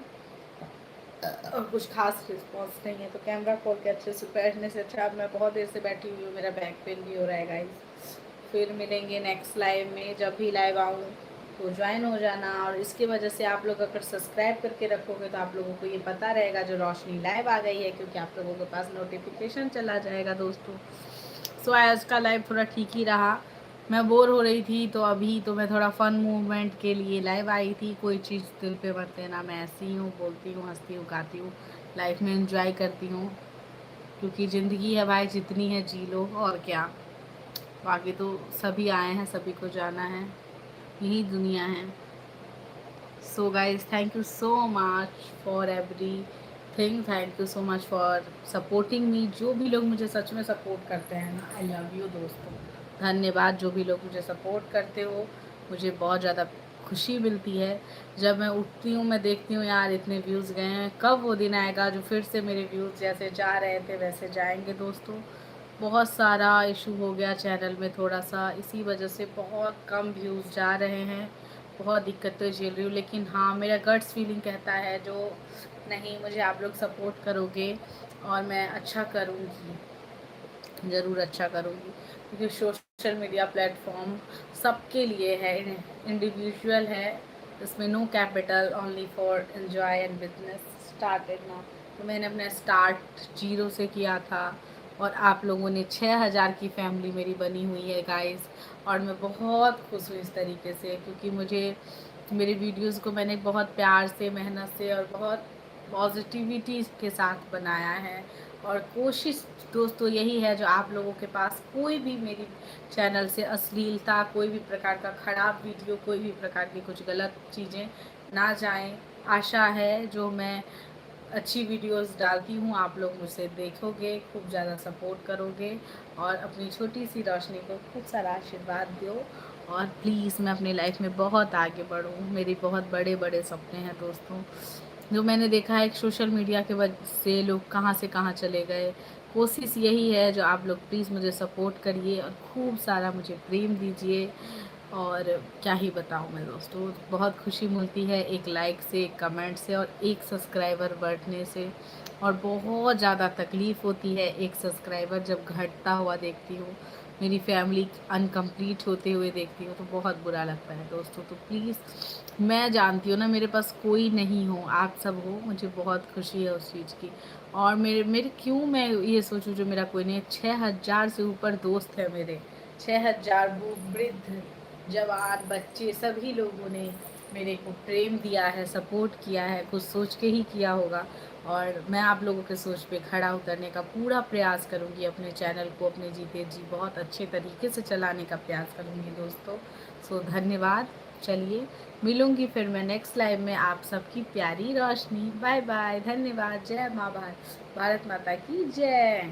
और कुछ खास रिस्पॉन्स नहीं है, तो कैमरा खोल के अच्छे से बैठने से अच्छा अब मैं बहुत देर से बैठी हुई हूँ, मेरा बैक पेन भी हो रहा है गाइस। फिर मिलेंगे नेक्स्ट लाइव में, जब भी लाइव आऊँ तो ज्वाइन हो जाना। और इसकी वजह से आप लोग अगर सब्सक्राइब करके रखोगे तो आप लोगों को ये पता रहेगा जो रोशनी लाइव आ गई है, क्योंकि आप लोगों के पास नोटिफिकेशन चला जाएगा दोस्तों। सो आज का लाइव थोड़ा ठीक ही रहा, मैं बोर हो रही थी तो अभी तो मैं थोड़ा फन मूवमेंट के लिए लाइव आई थी। कोई चीज़ दिल पे मत लेना, मैं ऐसी हूँ, बोलती हूँ, हंसती हूँ, गाती हूँ, लाइफ में एंजॉय करती हूँ, क्योंकि ज़िंदगी है भाई, जितनी है जी लो, और क्या। बाकी तो सभी आए हैं, सभी को जाना है, यही दुनिया है। So guys thank you so much for every thing, thank you so much for supporting me. जो भी लोग मुझे सच में सपोर्ट करते हैं ना, आई लव यू दोस्तों, धन्यवाद। जो भी लोग मुझे सपोर्ट करते हो, मुझे बहुत ज़्यादा खुशी मिलती है जब मैं उठती हूँ, मैं देखती हूँ यार इतने व्यूज़ गए हैं, कब वो दिन आएगा जो फिर से मेरे व्यूज़ जैसे जा रहे थे वैसे जाएंगे दोस्तों। बहुत सारा इशू हो गया चैनल में थोड़ा सा, इसी वजह से बहुत कम व्यूज़ जा रहे हैं, बहुत दिक्कतें झेल रही हूँ। लेकिन हाँ, मेरा गट्स फीलिंग कहता है जो नहीं, मुझे आप लोग सपोर्ट करोगे और मैं अच्छा करूँगी, ज़रूर अच्छा करूँगी, क्योंकि सोशल मीडिया प्लेटफॉर्म सबके लिए है, इंडिविजुअल है, इसमें no capital, only for enjoy and business started now. तो मैंने अपना स्टार्ट जीरो से किया था और आप लोगों ने 6000 की फैमिली मेरी बनी हुई है गाइस, और मैं बहुत खुश हूँ इस तरीके से, क्योंकि मुझे मेरे वीडियोस को मैंने बहुत प्यार से, मेहनत से और बहुत पॉजिटिविटी के साथ बनाया है। और कोशिश दोस्तों यही है, जो आप लोगों के पास कोई भी मेरी चैनल से अश्लीलता, कोई भी प्रकार का ख़राब वीडियो, कोई भी प्रकार की कुछ गलत चीज़ें ना जाएं। आशा है जो मैं अच्छी वीडियोस डालती हूँ आप लोग मुझसे देखोगे, खूब ज़्यादा सपोर्ट करोगे और अपनी छोटी सी रोशनी को खूब सारा आशीर्वाद दो और प्लीज़ मैं अपनी लाइफ में बहुत आगे बढ़ूँ। मेरे बहुत बड़े बड़े सपने हैं दोस्तों। जो मैंने देखा है कि सोशल मीडिया के वजह से लोग कहाँ से कहाँ चले गए। कोशिश यही है, जो आप लोग प्लीज़ मुझे सपोर्ट करिए और खूब सारा मुझे प्रेम दीजिए। और क्या ही बताऊँ मैं दोस्तों, बहुत खुशी मिलती है एक लाइक से, एक कमेंट से और एक सब्सक्राइबर बढ़ने से। और बहुत ज़्यादा तकलीफ़ होती है एक सब्सक्राइबर जब घटता हुआ देखती हूँ, मेरी फैमिली अनकम्प्लीट होते हुए देखती हूँ, तो बहुत बुरा लगता है दोस्तों। तो प्लीज़, मैं जानती हूँ ना, मेरे पास कोई नहीं हो, आप सब हो, मुझे बहुत खुशी है उस चीज़ की। और मेरे मेरे क्यों मैं ये सोचूं जो मेरा कोई नहीं है। 6,000 से ऊपर दोस्त है मेरे। 6,000 वृद्ध, जवान, बच्चे, सभी लोगों ने मेरे को प्रेम दिया है, सपोर्ट किया है, कुछ सोच के ही किया होगा। और मैं आप लोगों के सोच पे खड़ा उतरने का पूरा प्रयास करूंगी, अपने चैनल को अपने जीते जी बहुत अच्छे तरीके से चलाने का प्रयास करूंगी दोस्तों। सो धन्यवाद। चलिए, मिलूंगी फिर मैं नेक्स्ट लाइव में आप सबकी प्यारी रोशनी। बाय बाय, धन्यवाद। जय माँ भारत, भारत माता की जय।